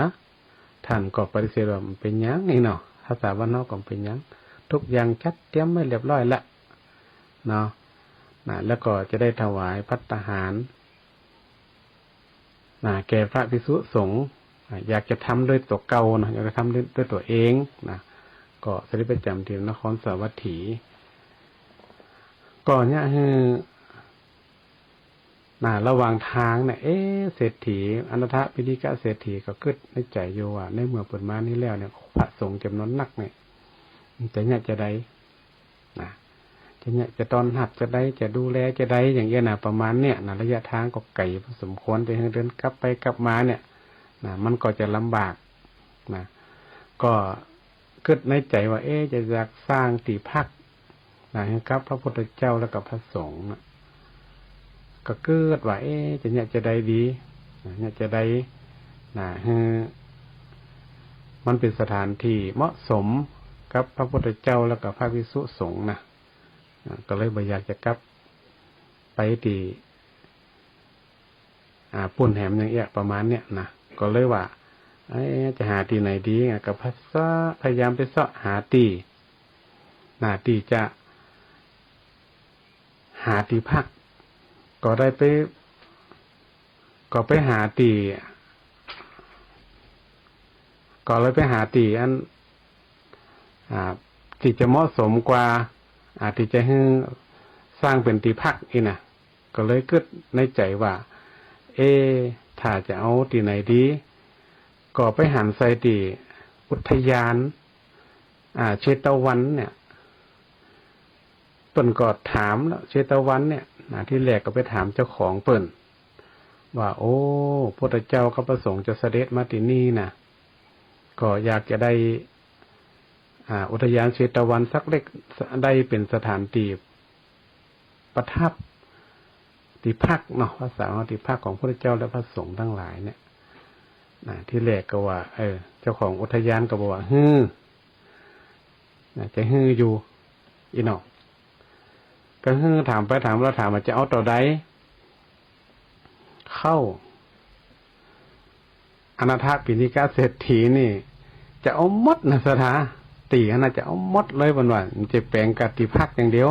ท่านก็ปฏิเสธว่ามันเป็นหยังนี่เนาะภาษาบ้านนอกก็เป็นหยังทุกอย่างจัดเตรียมไว้เรียบร้อยแล้วเนาะแล้วก็จะได้ถวายภัตตาหารแก่พระภิกษุสงฆ์อยากจะทำด้วยตัวเก่านะอยากจะทำด้วยตัวเองก็เสด็จไปจำที่นครสาวัตถีก่อนเนี่ยระหว่างทางเนี่ยเศรษฐีอนาถปิฎกเศรษฐีก็คิดในใจอยู่ว่าในเมื่อเปิดมานี้แล้วเนี่ยพระสงฆ์จำนวนนักเนี่ยจะได้จะต้อนรับจะได้จะดูแลจะได้อย่างเงี้ยประมาณเนี่ยระยะทางก็ไกลพอสมควรจะเดินกลับไปกลับมาเนี่ยมันก็จะลำบากก็คิดในใจว่าจะอยากสร้างที่พักให้กับพระพุทธเจ้าแล้วกับพระสงฆ์ก็เกิดว่าจะได้ดีจะได้มันเป็นสถานที่เหมาะสมกับพระพุทธเจ้าแล้วกับพระภิกษุสงฆ์ก็เลยบ่อยากจะกลับไปที่ ปุ่นแหมอย่างเงี้ยประมาณเนี้ยนะก็เลยว่าจะหาตีไหนดีก็พยายามไปเสาะหาตีตีจะหาตีพักก็ได้ไปหาตีก็เลยไปหาตีอันที่จะเหมาะสมกว่าที่จะให้สร้างเป็นตีพักอีน่ะก็เลยเกิดในใจว่าถ้าจะเอาตีไหนดีก็ไปหันใส่ตีอุทยานเชตวันเนี่ยเปิ้นก็ถามแล้วเชตวันเนี่ยที่แรกก็ไปถามเจ้าของเปิ้นว่าโอ้พระเจ้าก็ประสงค์จะเสด็จมาที่นี่นะก็อยากจะได้อุทยานเชตวันสักเล็กได้เป็นสถานที่ประทับที่พักเนาะภาษาที่พักของพระเจ้าและพระสงฆ์ทั้งหลายเนี่ยที่แรกก็ว่าเจ้าของอุทยานก็บอกว่าจะอยู่อีเนาะก็ถามไปถามเราถามว่าจะเอาต่อใดเข้าอนาถปิณกเศรษฐีนี่จะเอาหมดนะสถาตีน่าจะเอาหมดเลยวันมันจะแปลงกติพักอย่างเดียว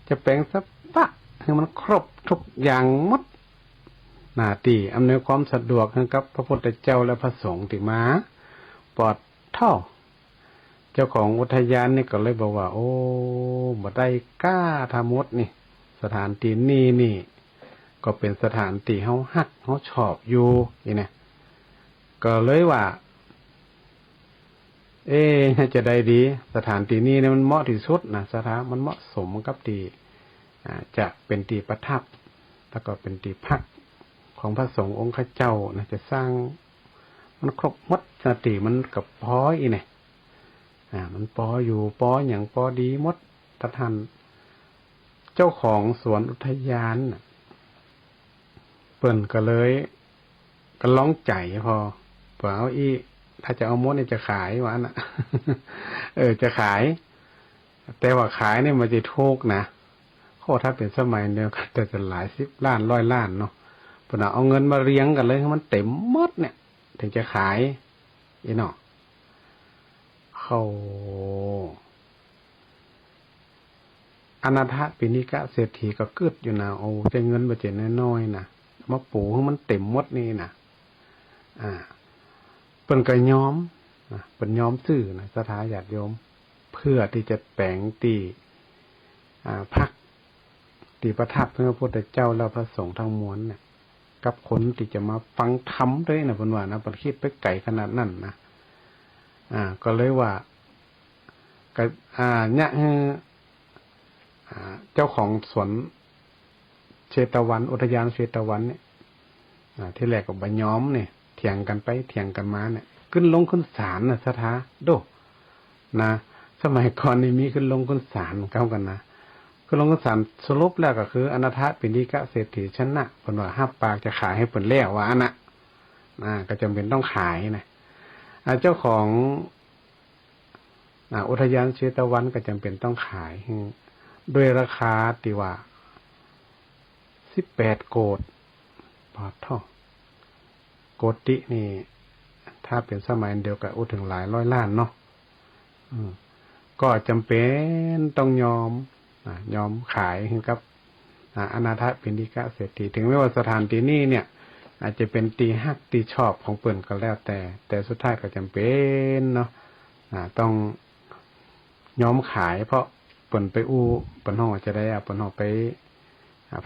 จะแปลงสัปะให้มันครบทุกอย่างหมดตีอำนวยความสะดวกให้กับพระพุทธเจ้าและพระสงฆ์ที่มาปลอดเท่าเจ้าของอุทยานนี่ก็เลยบอกว่าโอ้บ่ได้กล้าทำมดนี่สถานที่นี่ก็เป็นสถานที่เฮาฮักเฮาชอบอยู่นี่นะก็เลยว่าจะได้ดีสถานที่นี้เนี่ยมันเหมาะที่สุดนะสถานมันเหมาะสมกับที่จะเป็นที่ประทับแล้วก็เป็นที่พักของพระสงฆ์องค์ข้าเจ้านะจะสร้างมันครบหมดสติมันกับพออีเนี่ยมันปออยู่ปออย่างปอดีหมดท่านเจ้าของสวนอุทยานเปิ่นก็เลยก็ร้องใจพอเปล่าถ้าจะเอามดเนี่ยจะขายว่าน่ะ จะขาย แต่ว่าขายเนี่ยมันจะถูกนะถ้าเป็นสมัยเดียวกันจะหลาย10 ล้าน100 ล้านเนาะเปิ่นเอาเงินมาเรียงกันเลยให้มันเต็มหมดเนี่ยถึงจะขายอีเนาะเข้าอนาถปิณกเศรษฐีก็เกิดอยู่นะโอ้แต่เงินบ่เจ็ดน้อยๆนะมาปลูกให้มันเต็มหมดนี่นะเพิ่นก็ยอมเพิ่นยอมซื้อนะศรัทธาญาติโยมเพื่อที่จะแปลงตีพักตีประทับพระพุทธเจ้าและพระสงฆ์ทั้งมวลเนี่ยกับคนที่จะมาฟังธรรมด้วยนะเพิ่นว่านะเพิ่นคิดไปไกลขนาดนั้นนะก็เลยว่าเนี่ยเจ้าของสวนเชตวันอุทยานเชตวันเนี่ยที่แรกก็บ่ยอมเนี่ยเถียงกันไปเถียงกันมาเนี่ยขึ้นศาลนะสถาโดนะสมัยก่อนนี่มีขึ้นศาลเข้ากันนะขึ้นศาลสรุปแล้วก็คืออนาถปิณกเศรษฐีชนะเพิ่นว่า5 ปากจะขายให้เพิ่นแล้วว่านะก็จำเป็นต้องขายนะเจ้าของอุทยานเชตวันก็จำเป็นต้องขายด้วยราคาที่ว่า18 โกฏพอเท่าโกตินี่ถ้าเป็นสมัยเดียวกับถึงหลาย100 ล้านเนาะก็จำเป็นต้องยอมขายให้กับอนาถปิณกเศรษฐีถึงแม้ว่าสถานที่นี้เนี่ยอาจจะเป็นตีฮักตีชอบของเปิ้นก็แล้วแต่สุดท้ายก็จำเป็นเนาะต้องยอมขายเพราะเปิ้นไปเปิ้นห้องจะได้เปิ้นห้องไป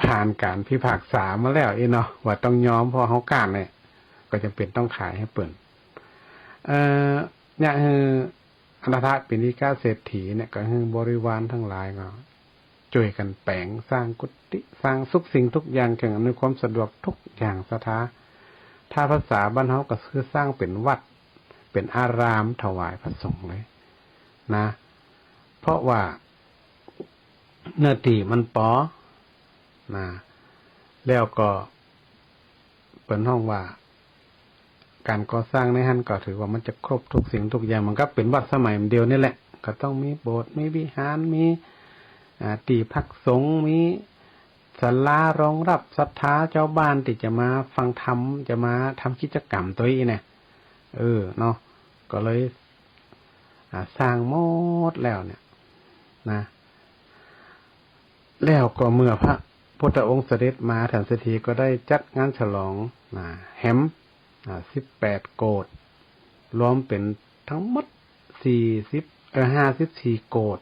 ผ่านการพิพากษามาแล้วเนาะว่าต้องยอมเพราะเฮาการเนี่ยก็จำเป็นต้องขายให้เปิ้นเนี่ยอนาถปิณกเศรษฐีเนี่ยก็คือบริวารทั้งหลายก็ช่วยกันแปลงสร้างกุฏิสร้างทุกสิ่งทุกอย่างเกี่ยวกับอำนวยความสะดวกทุกอย่างสถาถ้าภาษาบ้านเฮาก็คือสร้างเป็นวัดเป็นอารามถวายพระสงฆ์เลยนะเพราะว่าเนื้อที่มันปอนะแล้วก็เปิดห้องว่าการก่อสร้างในหันก็ถือว่ามันจะครบทุกสิ่งทุกอย่างมันก็เป็นวัดสมัยเดียวนี่แหละก็ต้องมีโบสถ์มีวิหารมีที่พักสงฆ์มี ศาลารองรับศรัทธาเจ้าบ้านที่จะมาฟังธรรมจะมาทำกิจกรรมตัวนี้เนี่ยเนาะก็เลยสร้างหมดแล้วเนี่ยนะแล้วก็เมื่อพระพุทธองค์เสด็จมาฐานเศรษฐีก็ได้จัดงานฉลองแฮม18 โกฏรวมเป็นทั้งหมด54 โกฏ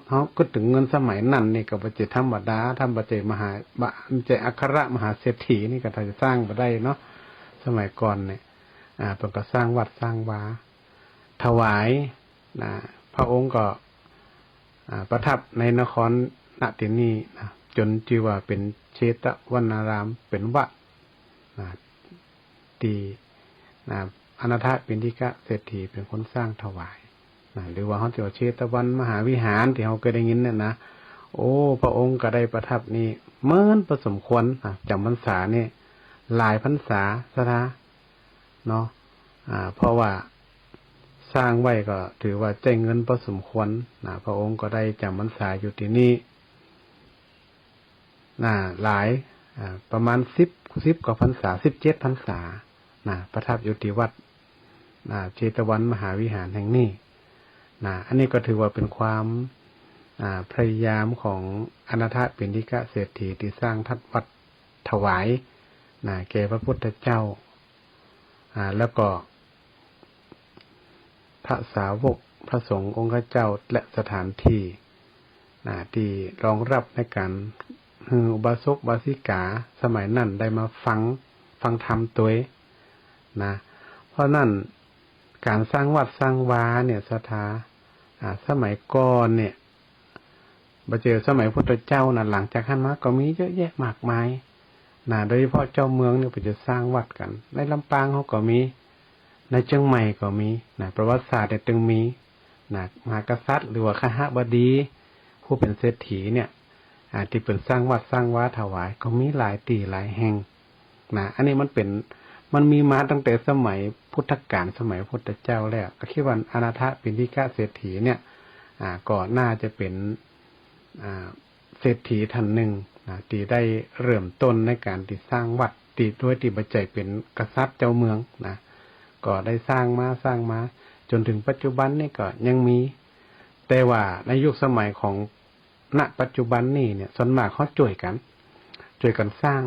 เขาก็ถึงเงินสมัยนั้นนี่ก็บ่ใช่ธรรมดาทำบ่ใช่มหาอัครมหาเศรษฐีนี่ก็ถ้าจะสร้างบ่ได้เนาะสมัยก่อนเนี่ยเพิ่นก็สร้างวัดสร้างวาถวายพระองค์ก็ประทับในนครณที่นี้จนชื่อว่าเป็นเชตวนารามเป็นวัดที่อนาถปิณฑิกเศรษฐีเป็นคนสร้างถวายหรือว่าเขาจะเชตวันมหาวิหารที่เขาเคยได้ยินเนี่ยนะโอ้พระองค์ก็ได้ประทับนี่เหมือนประสมควรจำพรรษาเนี่ยหลายพรรษาซะนะเนาะเพราะว่าสร้างไว้ก็ถือว่าใจเงินพอสมควรพระองค์ก็ได้จำพรรษาอยู่ที่นี่หลายประมาณ10 กว่าพรรษา17 พรรษาประทับอยู่ที่วัดเชตวันมหาวิหารแห่งนี้อันนี้ก็ถือว่าเป็นความพยายามของอนาถปิณฑิกเศรษฐีที่สร้างทัดวัดถวายแก่พระพุทธเจ้าแล้วก็พระสาวกพระสงฆ์องค์เจ้าและสถานที่ที่รองรับในการอุบาสกอุบาสิกาสมัยนั้นได้มาฟังธรรมตัวเพราะนั่นการสร้างวัดสร้างวาเนี่ยศรัทธาสมัยก่อนเนี่ยบ่เจอสมัยพุทธเจ้าหลังจากนั้นมาก็มีเยอะแยะมากมายโดยเฉพาะเจ้าเมืองเนี่ยจะสร้างวัดกันในลำปางเขาก็มีในเชียงใหม่ก็มีประวัติศาสตร์เนี่ยตึงมีมหากษัตริย์หรือว่าคหบดีผู้เป็นเศรษฐีเนี่ยที่เป็นสร้างวัดสร้างวาถวายก็มีหลายที่หลายแห่งอันนี้มันมีมาตั้งแต่สมัยพุทธกาลสมัยพุทธเจ้าแล้วก็คิดว่าอนาถปิณฑิกเศรษฐีเนี่ยก็น่าจะเป็นเศรษฐีท่านหนึ่งที่ได้เริ่มต้นในการที่สร้างวัดตีด้วยที่บัจจัยเป็นกษัตริย์เจ้าเมืองก็ได้สร้างมาจนถึงปัจจุบันนี่ก็ยังมีแต่ว่าในยุคสมัยของณปัจจุบันนี่เนี่ยส่วนมากเขาช่วยกันสร้าง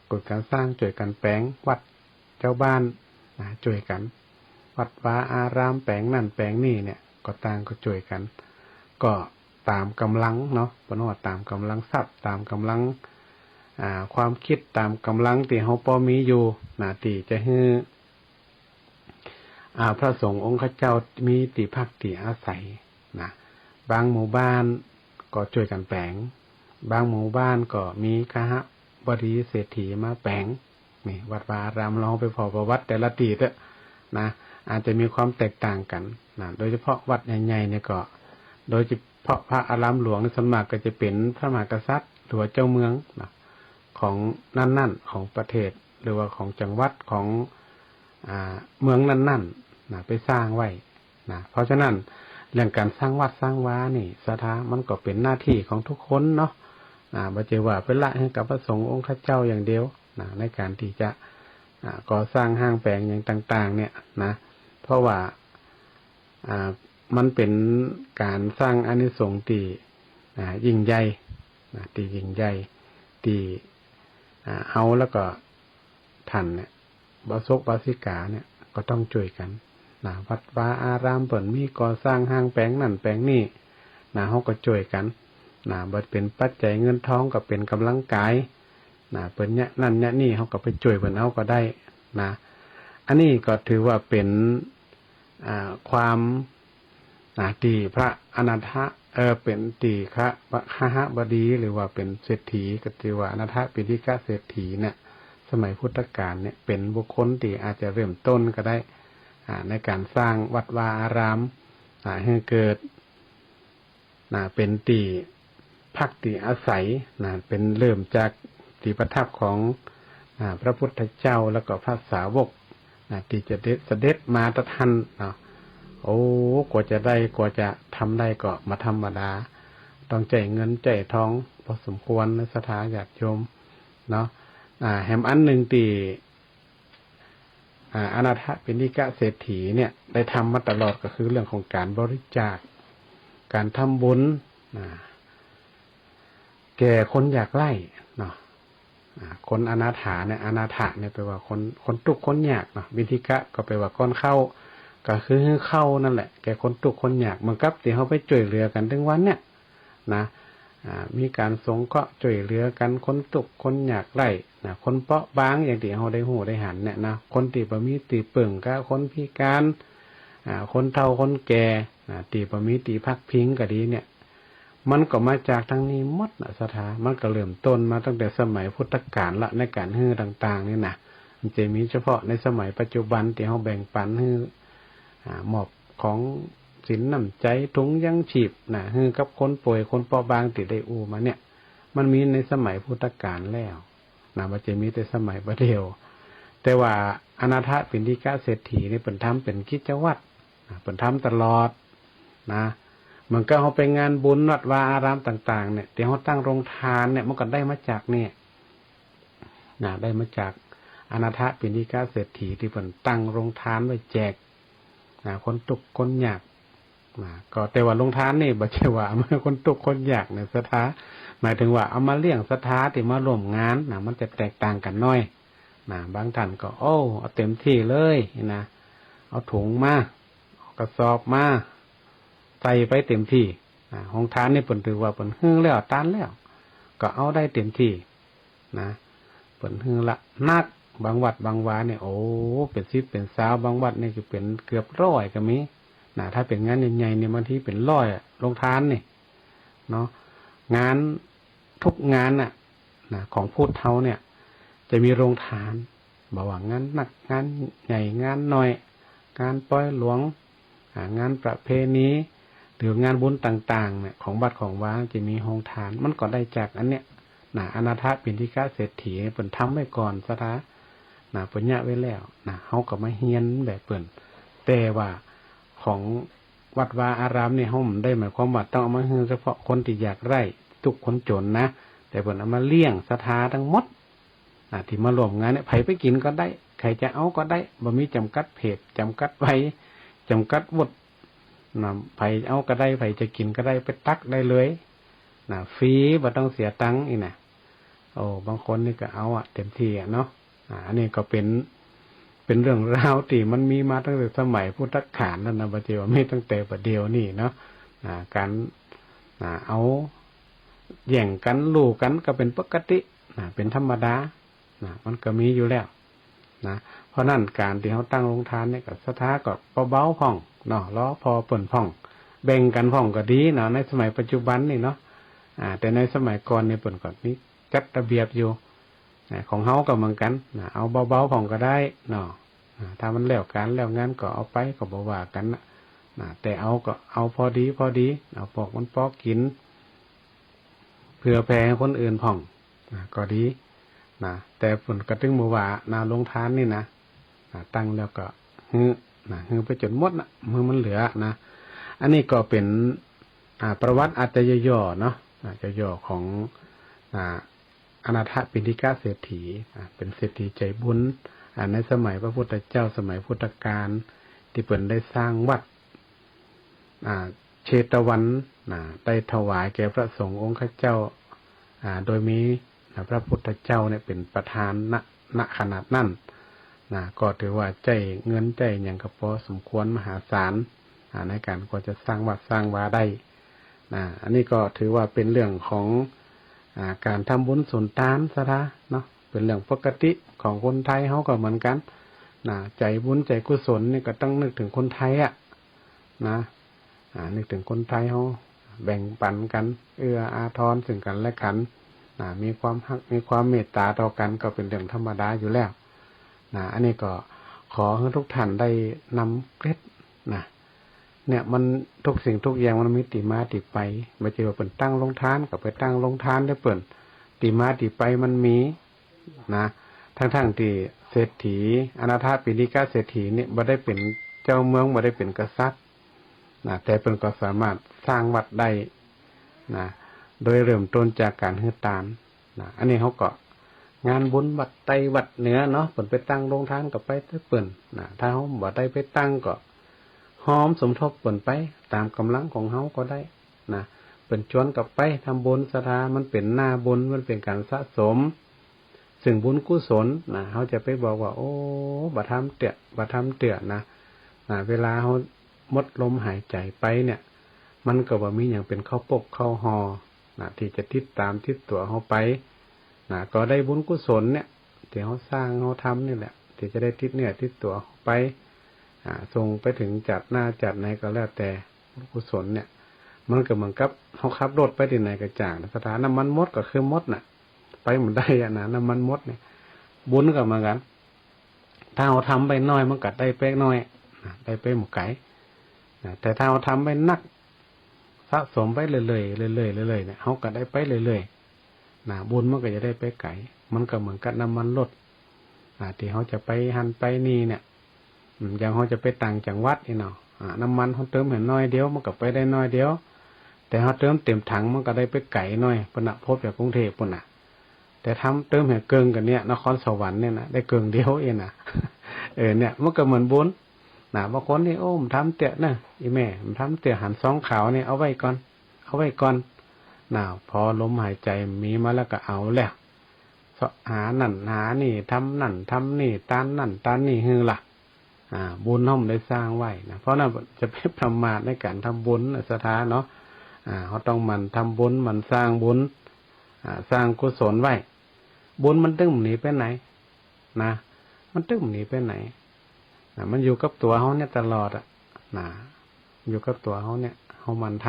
ช่วยกันแปลงวัดเจ้าบ้านช่วยกันวัดวาอารามแปลงนั่นแปลงนี่เนี่ยก็ต่างก็ช่วยกันก็ตามกำลังเนาะปนว่าตามกำลังทรัพย์ตามกำลังความคิดตามกำลังที่เฮาพอมีอยู่ที่จะให้พระสงฆ์องค์เจ้ามีที่พักที่อาศัยบางหมู่บ้านก็ช่วยกันแปลงบางหมู่บ้านก็มีคหบดีเศรษฐีมาแปลงนี่วัดวาอารามเราไปพอประวัติแต่ละที่อาจจะมีความแตกต่างกันโดยเฉพาะวัดใหญ่ๆเนี่ยก็โดยเฉพาะพระอารามหลวงในส่วนมากก็จะเป็นพระมหากษัตริย์หรือว่าเจ้าเมืองของนั่นๆของประเทศหรือว่าของจังหวัดของเมืองนั่นๆไปสร้างไว้เพราะฉะนั้นเรื่องการสร้างวัดสร้างวานี่ศรัทธามันก็เป็นหน้าที่ของทุกคนเนาะบ่ใช่ว่าเป็นละให้กับพระสงฆ์องค์เจ้าอย่างเดียวในการที่จะก่อสร้างห้างแปลงอย่างต่างๆเนี่ยเพราะว่ามันเป็นการสร้างอานิสงส์ที่ยิ่งใหญ่ที่ยิ่งใหญ่ที่เอาแล้วก็ท่านเนี่ยบาสกบาสิกาเนี่ยก็ต้องช่วยกันวัดวาอารามเปิ่นมีก่อสร้างห้างแปลงนั่นแปลงนี่เขาก็ช่วยกันบ่เป็นปัจจัยเงินทองก็เป็นกำลังกายเปิ่นเนี่ยนั่นเนี่ยนี่เขาก็ไปช่วยเปิ่นเอาก็ได้อันนี้ก็ถือว่าเป็นความที่พระอนาถเป็นตีฆะคหบดีหรือว่าเป็นเศรษฐีก็ถือว่าอนาถปิณฑิกเศรษฐีเนี่ยสมัยพุทธกาลเนี่ยเป็นบุคคลที่อาจจะเริ่มต้นก็ได้ในการสร้างวัดวาอารามให้เกิดเป็นที่พักที่อาศัยเป็นเริ่มจากที่ประทับของพระพุทธเจ้าแล้วก็พระสาวกที่จะเสด็จมาตะทันโอ้กว่าจะทำได้ก็มาธรรมดา ต้องใจเงินใจทองพอสมควรในสถาญาติโยมเนาะแหมอันหนึ่งตีอนาถปิณฑิกะเศรษฐีเนี่ยได้ทำมาตลอดก็คือเรื่องของการบริจาคการทำบุญแก่คนอยากไล่เนาะคนอนาถาเนี่ยอนาถะเนี่ยแปลว่าคนทุกข์คนยากเนาะวิธิกะก็แปลว่าคนเข้าก็คือเข้านั่นแหละแก่คนทุกข์คนยากมันกับที่เขาไปช่วยเหลือกันถึงวันเนี่ยนะมีการสงเคราะห์ช่วยเหลือกันคนทุกข์คนยากไล่นะคนเปราะบางอย่างที่เขาได้หูได้หันเนี่ยนะคนที่บ่มีตีเปิ่งก็คนพิการคนเฒ่าคนแก่ตีบ่มีตีพักพิงก็ดีเนี่ยมันก็มาจากทางนี้หมดนะสถามันก็เริ่มต้นมาตั้งแต่สมัยพุทธกาลละในการฮื้อต่างๆนี่นะมันจะมีเฉพาะในสมัยปัจจุบันที่เขาแบ่งปันฮื้อมอบของสินน้ำใจถุงยังชีพนะฮื้อกับคนป่วยคนเปราะบางที่ได้อูมาเนี่ยมันมีในสมัยพุทธกาลแล้วนะมันจะมีแต่สมัยประเดียวแต่ว่าอนาถปิณฑิกะเศรษฐีนี่เปิ่นทำเป็นกิจวัตรเปิ่นทำตลอดนะมันก็เขาไปงานบุญวัดวาอารามต่างๆเนี่ยที่เขาตั้งโรงทานเนี่ยมันก็ได้มาจากเนี่ยได้มาจากอนาถปิณฑิกะเศรษฐีที่เปิ่นตั้งโรงทานไว้แจกคนทุกข์คนยากก็แต่ว่าโรงทานนี่บ่ใช่ว่าเอามาคนทุกข์คนยากเนี่ยสถาหมายถึงว่าเอามาเลี้ยงสถาที่มาร่วมงานมันจะแตกต่างกันน้อยบางท่านก็เอาเต็มที่เลยนะเอาถุงมาเอากระสอบมาใส่ไปเต็มที่โรงทานนี่เปิ่นถือว่าเปิ่นฮื้อแล้วตานแล้วก็เอาได้เต็มที่นะเปิ่นฮื้อละนักบางวัดบางวาเนี่ยโอ้เป็น10เป็น20บางวัดนี่คือเป็นเกือบ100ก็มีถ้าเป็นงานใหญ่ๆเนี่ยบางทีเป็น100โรงทานนี่เนาะงานทุกงานของพุทธเฮาเนี่ยจะมีโรงทานบ่ว่างานหนักงานใหญ่งานน้อยงานปล่อยหลวงงานประเพณีหรืองานบุญต่างๆเนี่ยของวัดของวาจะมีโรงทานมันก็ได้จากอันเนี้ยอนาถปิณฑิกะเศรษฐีเปิ่นทำไว้ก่อนซะท้าเปิ่นยะไว้แล้วเฮาก็มาเฮียนแบบเปิ่นแต่ว่าของวัดวาอารามนี่เฮาได้หมายความว่าต้องเอามาให้เฉพาะคนที่อยากไร่ทุกคนจนนะแต่เปิ่นเอามาเลี้ยงศรัทธาทั้งหมดที่มาร่วมงานเนี่ยไผไปกินก็ได้ใครจะเอาก็ได้บ่มีจำกัดเพศจำกัดไว้จำกัดวุฒิไผเอาก็ได้ไผจะกินก็ได้ไปตักได้เลยฟรีบ่ต้องเสียตังค์อีกนะบางคนนี่ก็เอาเต็มที่เนาะอันนี้ก็เป็นเรื่องราวที่มันมีมาตั้งแต่สมัยพุทธกาลนั่นนะบ่ใช่ว่าไม่ตั้งแต่บัดเดียวนี่เนาะการเอาแย่งกันสู้กันก็เป็นปกติเป็นธรรมดามันก็มีอยู่แล้วเพราะนั่นการที่เขาตั้งโรงทานเนี่ยก็ศรัทธาก็เบาๆพ่องเนาะล้อพอเปิ่นพ่องแบ่งกันพ่องก็ดีเนาะในสมัยปัจจุบันนี่เนาะแต่ในสมัยก่อนเนี่ยเปิ่นก็มีจัดระเบียบอยู่ของเฮาก็เหมือนกันเอาเบาๆพ่องก็ได้เนาะถ้ามันแล้วการแล้วงานก็เอาไปก็บ่ว่ากันแต่เอาก็เอาพอดีเอาปอกมันปอกกินเพื่อแผ่ให้คนอื่นพ่องก็ดีแต่ผลกระตึงมือว่าโรงทานนี่ตั้งแล้วก็ฮือไปจนหมดมือมันเหลืออันนี้ก็เป็นประวัติอาจจะย่อๆเนาะจะย่อของอนาถปิณฑิกะเศรษฐีเป็นเศรษฐีใจบุญในสมัยพระพุทธเจ้าสมัยพุทธกาลที่เปิ่นได้สร้างวัดเชตวันได้ถวายแก่พระสงฆ์องค์ข้าเจ้าโดยมีพระพุทธเจ้าเนี่ยเป็นประธานณขนาดนั้นก็ถือว่าใจเงินใจอย่างกระพอสมควรมหาศาลในการก็จะสร้างวัดสร้างวาได้อันนี้ก็ถือว่าเป็นเรื่องของการทำบุญสุนทานซะนะเนาะเป็นเรื่องปกติของคนไทยเขาก็เหมือนกันใจบุญใจกุศลนี่ก็ต้องนึกถึงคนไทยนึกถึงคนไทยเขาแบ่งปันกันเอื้ออาทรซึ่งกันและกันมีความฮักมีความเมตตาต่อกันก็เป็นเรื่องธรรมดาอยู่แล้วอันนี้ก็ขอให้ทุกท่านได้นำเคล็ดเนี่ยมันทุกสิ่งทุกอย่างมันมีติมาติไปไม่ใช่ว่าเปิ่นตั้งโรงทานก็ไปตั้งโรงทานได้เปิ่นติมาติไปมันมีทั้งที่เศรษฐีอนาถปิณฑิกะเศรษฐีนี่บ่ได้เป็นเจ้าเมืองบ่ได้เป็นกษัตริย์แต่เปิ่นก็สามารถสร้างวัดได้ โดยเริ่มต้นจากการฮือตานนะอันนี้เขาก็งานบุญวัดไตวัดเหนือเนาะเปิ่นไปตั้งโรงทานก็ไปเปิ่นนะถ้าเขาบ่ได้ไปตั้งก็หอมสมทบเปิ่นไปตามกำลังของเขาก็ได้นะเปิ่นชวนกับไปทำบุญศรัทธามันเป็นหน้าบุญมันเป็นการสะสมซึ่งบุญกุศลนะเขาจะไปบอกว่าโอ้บ่ทำเตื้อนะเวลาเขาหมดลมหายใจไปเนี่ยมันก็บ่มีอย่างเป็นข้าวปกข้าวหอนะที่จะติดตามติดตัวเขาไปนะก็ได้บุญกุศลเนี่ยที่เขาสร้างเขาทำนี่แหละที่จะได้ติดเนื้อติดตัวเขาไปส่งไปถึงจัดหน้าจัดไหนก็แล้วแต่บุญกุศลเนี่ยมันก็เหมือนกับเขาขับรถไปที่ไหนก็จ่างสถานน้ำมันมดก็คือมดน่ะไปหมดได้นะน้ำมันมดเนี่ยบุญก็เหมือนกันถ้าเราทำไปน้อยมันก็ได้ไปน้อยได้ไปหมดไก่แต่ถ้าเราทำไปนักสะสมไปเรื่อยๆเรื่อยๆเนี่ยเขาก็ได้ไปเรื่อยๆบุญมันก็จะได้ไปไก่มันก็เหมือนกับน้ำมันรถที่เขาจะไปหันไปนี่เนี่ยอย่างเขาจะไปต่างจังหวัดนี่เนาะน้ำมันเขาเติมเห็นน้อยเดียวมันก็ไปได้น้อยเดียวแต่เขาเติมเต็มถังมันก็ได้ไปไก่น้อยปนพบจากกรุงเทพปุ่นแต่ทำเติมเห็นเกิงกันเนี่ยนครสวรรค์เนี่ยนะได้เกิงเดียวเองเนี่ยมันก็เหมือนบุญบางคนนี่โอ้มทำเตะนะอีแม่มันทำเตะหันซองขาวเนี่ยเอาไว้ก่อนพอลมหายใจมีมาแล้วก็เอาแล้วหานั่นหานี่ทำนั่นทำนี่ตานนั่นตานนี่ฮือล่ะบุญน้อมได้สร้างไว้นะเพราะนั้นจะเป็นประมาทในการทำบุญศรัทธาเนาะเขาต้องมันทำบุญมันสร้างบุญสร้างกุศลไว้บุญมันตึ้งหนีไปไหนนะมันตึ้งหนีไปไหนมันอยู่กับตัวเขาเนี่ยตลอดอยู่กับตัวเขาเนี่ยเขามันท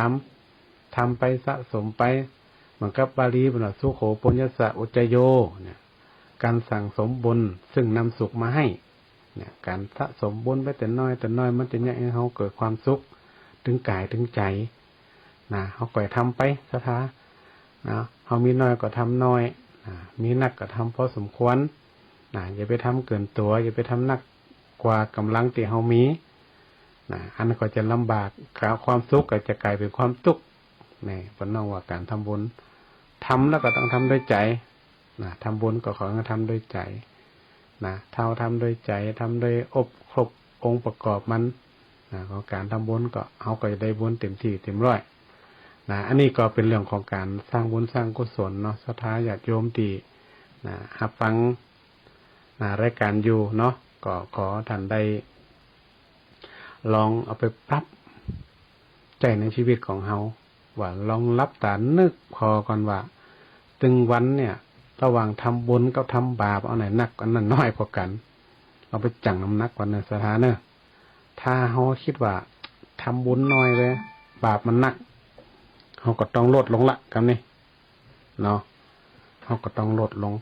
ำไปสะสมไปเหมือนกับบาลีบอกสุโขปุญญสะอุจจโยเนี่ยการสั่งสมบุญซึ่งนำสุขมาให้เนี่ยการสะสมบุญไปแต่น้อยมันจะเนี่ยให้เขาเกิดความสุขถึงกายถึงใจเขาก่อยทำไปศรัทธาเขามีน้อยก็ทำน้อยมีนักก็ทำพอสมควรอย่าไปทำเกินตัวอย่าไปทำนักกว่ากำลังที่เขามีอันนั้นก็จะลำบากความสุขก็จะกลายเป็นความทุกข์นี่เพราะน้องว่าการทำบุญทำแล้วก็ต้องทำด้วยใจทำบุญก็ขอให้ทำด้วยใจเท่าทำด้วยใจทำด้วยครบองค์ประกอบมันของการทำบุญก็เขาก็จะได้บุญเต็มที่เต็มร้อยอันนี้ก็เป็นเรื่องของการสร้างบุญสร้างกุศลเนาะศรัทธาญาติโยมที่รับฟังรายการอยู่เนาะก็ขอท่านได้ลองเอาไปปรับใจในชีวิตของเฮาว่าลองรับตานึกพอก่อนว่าตึงวันเนี่ยระหว่างทำบุญกับทำบาปเอาไหนหนักอันนั้นน้อยกว่ากันเอาไปจั่งน้ำหนักกว่านั้นสถานะถ้าเฮาคิดว่าทำบุญน้อยเลยบาปมันหนักเฮาก็ต้องลดลงละกันนี่เนาะเฮาก็ต้องลดลง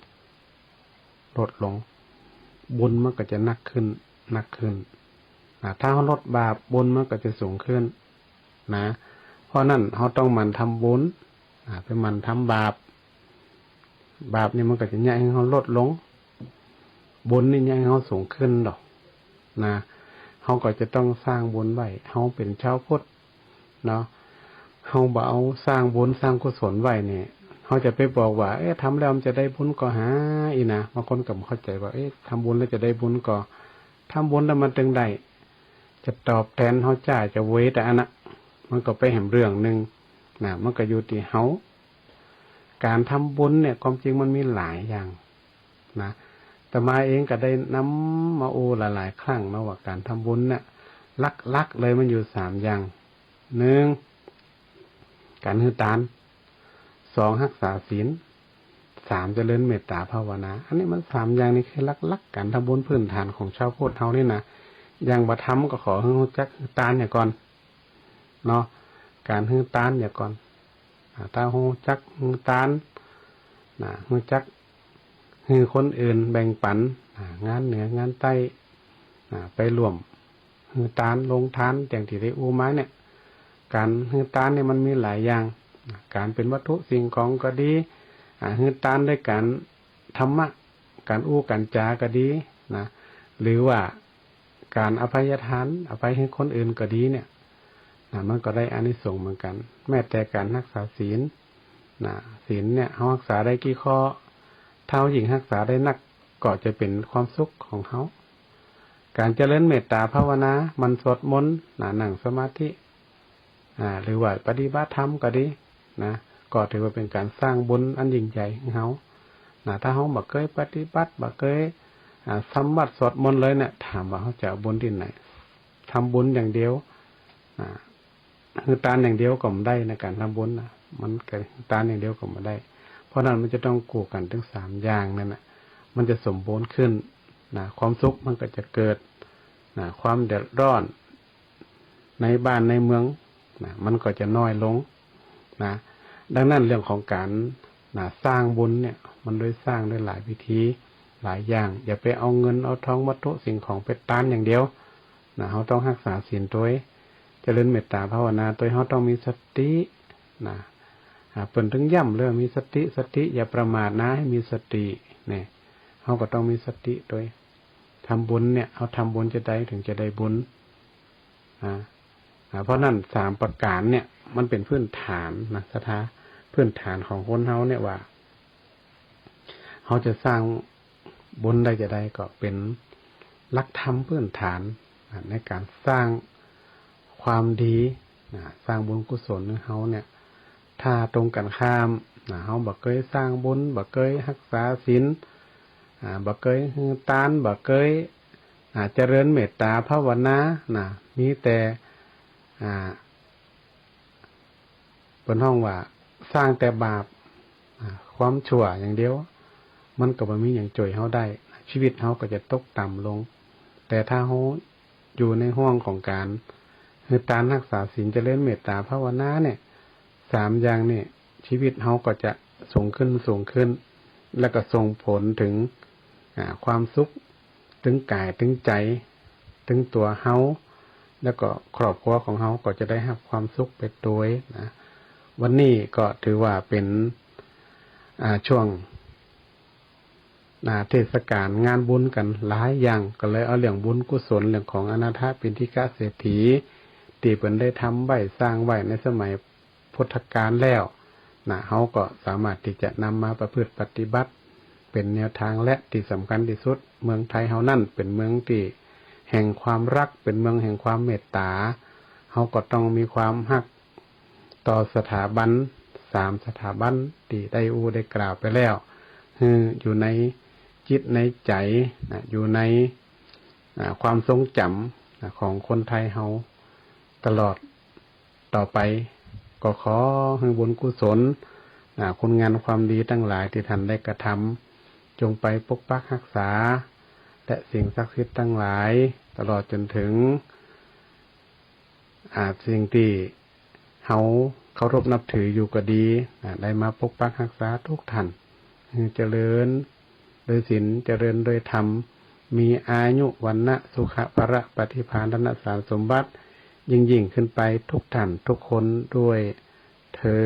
บุญมันก็จะหนักขึ้นถ้าเฮาลดบาปบุญมันก็จะสูงขึ้นเพราะนั้นเฮาต้องมันทำบุญไปมันทำบาปนี่มันก็จะให้เฮาลดลงบุญนี่ให้เฮาสูงขึ้นดอกเฮาก็จะต้องสร้างบุญไว้เฮาเป็นชาวพุทธเนาะเฮาบ่เอาสร้างบุญสร้างกุศลไว้เนี่ยเขาจะไปบอกว่าทำแล้วมันจะได้บุญก็หาบางคนก็เข้าใจว่าทำบุญแล้วจะได้บุญก็ทำบุญแล้วมันตึงได้จะตอบแทนเขาจ่ายจะเวทแต่อันนั้นมันก็ไปแห่งเรื่องหนึ่งมันก็อยู่ที่เขาการทำบุญเนี่ยความจริงมันมีหลายอย่างแต่มาเองก็ได้น้ำมาโอหลายๆครั้งนะว่าการทำบุญเนี่ยลักเลยมันอยู่3 อย่าง 1การให้ทาน2รักษาศีล3เจริญเมตตาภาวนาอันนี้มัน3อย่างนี้คือลักการทำบุญพื้นฐานของชาวพุทธเฮานี่นะอย่างบ่ทำก็ขอให้รู้จักทานเนี่ยก่อนเนาะการให้ทานเนี่ยก่อนถ้ารู้จักทานรู้จักให้คนอื่นแบ่งปันงานเหนืองานใต้ไปร่วมให้ทานลงทานอย่างที่ได้อู้มาเนี่ยการให้ทานเนี่ยมันมีหลายอย่างการเป็นวัตถุสิ่งของก็ดีฮือตานด้วยการธรรมะการอู้การจาก็ดีหรือว่าการอภัยทานอภัยให้คนอื่นก็ดีเนี่ยมันก็ได้อานิสงส์เหมือนกันแม้แต่การรักษาศีล นะศีลเนี่ยเขารักษาได้กี่ข้อเท่าหญิงรักษาได้นักก็จะเป็นความสุขของเขาการเจริญเมตตาภาวนามันสวดมนต์นั่งสมาธิหรือว่าปฏิบัติธรรมก็ดีนะก็ถือว่าเป็นการสร้างบุญอันยิ่งใหญ่ของเขาถ้าเขาบ่เคยปฏิบัติบ่เคยทำวัดสวดมนต์เลยเนี่ยถามว่าเขาจะเอาบุญที่ไหนทำบุญอย่างเดียวคือตานอย่างเดียวก็ไม่ได้ในการทำบุญมันตานอย่างเดียวก็ไม่ได้เพราะนั้นมันจะต้องกู้กันทั้ง3อย่างนั่นนะมันจะสมบูรณ์ขึ้นความสุขมันก็จะเกิดความเดือดร้อนในบ้านในเมืองมันก็จะน้อยลงดังนั้นเรื่องของการสร้างบุญเนี่ยมันโดยสร้างด้วยหลายวิธีหลายอย่างอย่าไปเอาเงินเอาทองวัตถุสิ่งของไปต้านอย่างเดียวเขาต้องรักษาศีลตัวเจริญเมตตาภาวนาตัวเขาต้องมีสติเปิ่นถึงย่ำเรื่องมีสติอย่าประมาทนะให้มีสติเนี่ยเขาก็ต้องมีสติด้วยทำบุญเนี่ยเขาทำบุญจะได้ถึงจะได้บุญเพราะนั่น3ประการเนี่ยมันเป็นพื้นฐานสถาพื้นฐานของคนเขาเนี่ยว่าเขาจะสร้างบุญได้จะได้ก็เป็นหลักธรรมพื้นฐานในการสร้างความดีสร้างบุญกุศลของเขาเนี่ยถ้าตรงกันข้ามเขาบ่เคยสร้างบุญบ่เคยรักษาศีลบ่เคยทานบ่เคยเจริญเมตตาภาวนามีแต่เป็นห้องว่าสร้างแต่บาปความชั่วอย่างเดียวมันก็บ่มีอย่างจ่วยเฮาได้ชีวิตเฮาก็จะตกต่ำลงแต่ถ้าเฮาอยู่ในห้วงของการคือการรักษาศีลเจริญเมตตาภาวนาเนี่ย3อย่างนี่ชีวิตเฮาก็จะสูงขึ้นแล้วก็ส่งผลถึงความสุขถึงกายถึงใจถึงตัวเฮาแล้วก็ครอบครัวของเฮาก็จะได้รับความสุขไปด้วยวันนี้ก็ถือว่าเป็นช่วงเทศกาลงานบุญกันหลายอย่างก็เลยเอาเรื่องบุญกุศลเรื่องของอนาถปิณฑิกเศรษฐีที่เพิ่นได้ทำไว้สร้างไว้ในสมัยพุทธกาลแล้วเฮาก็สามารถที่จะนำมาประพฤติปฏิบัติเป็นแนวทางและที่สำคัญที่สุดเมืองไทยเฮานั่นเป็นเมืองที่แห่งความรักเป็นเมืองแห่งความเมตตาเฮาก็ต้องมีความรักต่อสถาบัน3สถาบันที่ได้กล่าวไปแล้วคืออยู่ในจิตในใจอยู่ในความทรงจำของคนไทยเฮาตลอดต่อไปก็ขอให้บุญกุศลคุณงานความดีทั้งหลายที่ท่านได้กระทำจงไปปกปักรักษาและสิ่งศักดิ์สิทธิ์ทั้งหลายตลอดจนถึงสิ่งที่เฮาเคารพนับถืออยู่ก็ดีได้มาปกปักรักษาทุกท่านเจริญโดยศีลเจริญโดยธรรมมีอายุวันนะสุขะภระปฏิภาณธนสารสมบัติยิ่งขึ้นไปทุกท่านทุกคนด้วยเทิ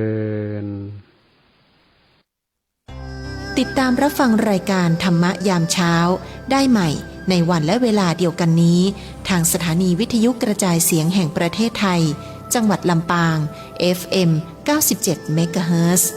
นติดตามรับฟังรายการธรรมะยามเช้าได้ใหม่ในวันและเวลาเดียวกันนี้ทางสถานีวิทยุกระจายเสียงแห่งประเทศไทยจังหวัดลำปาง FM 97 เมกะเฮิรตซ์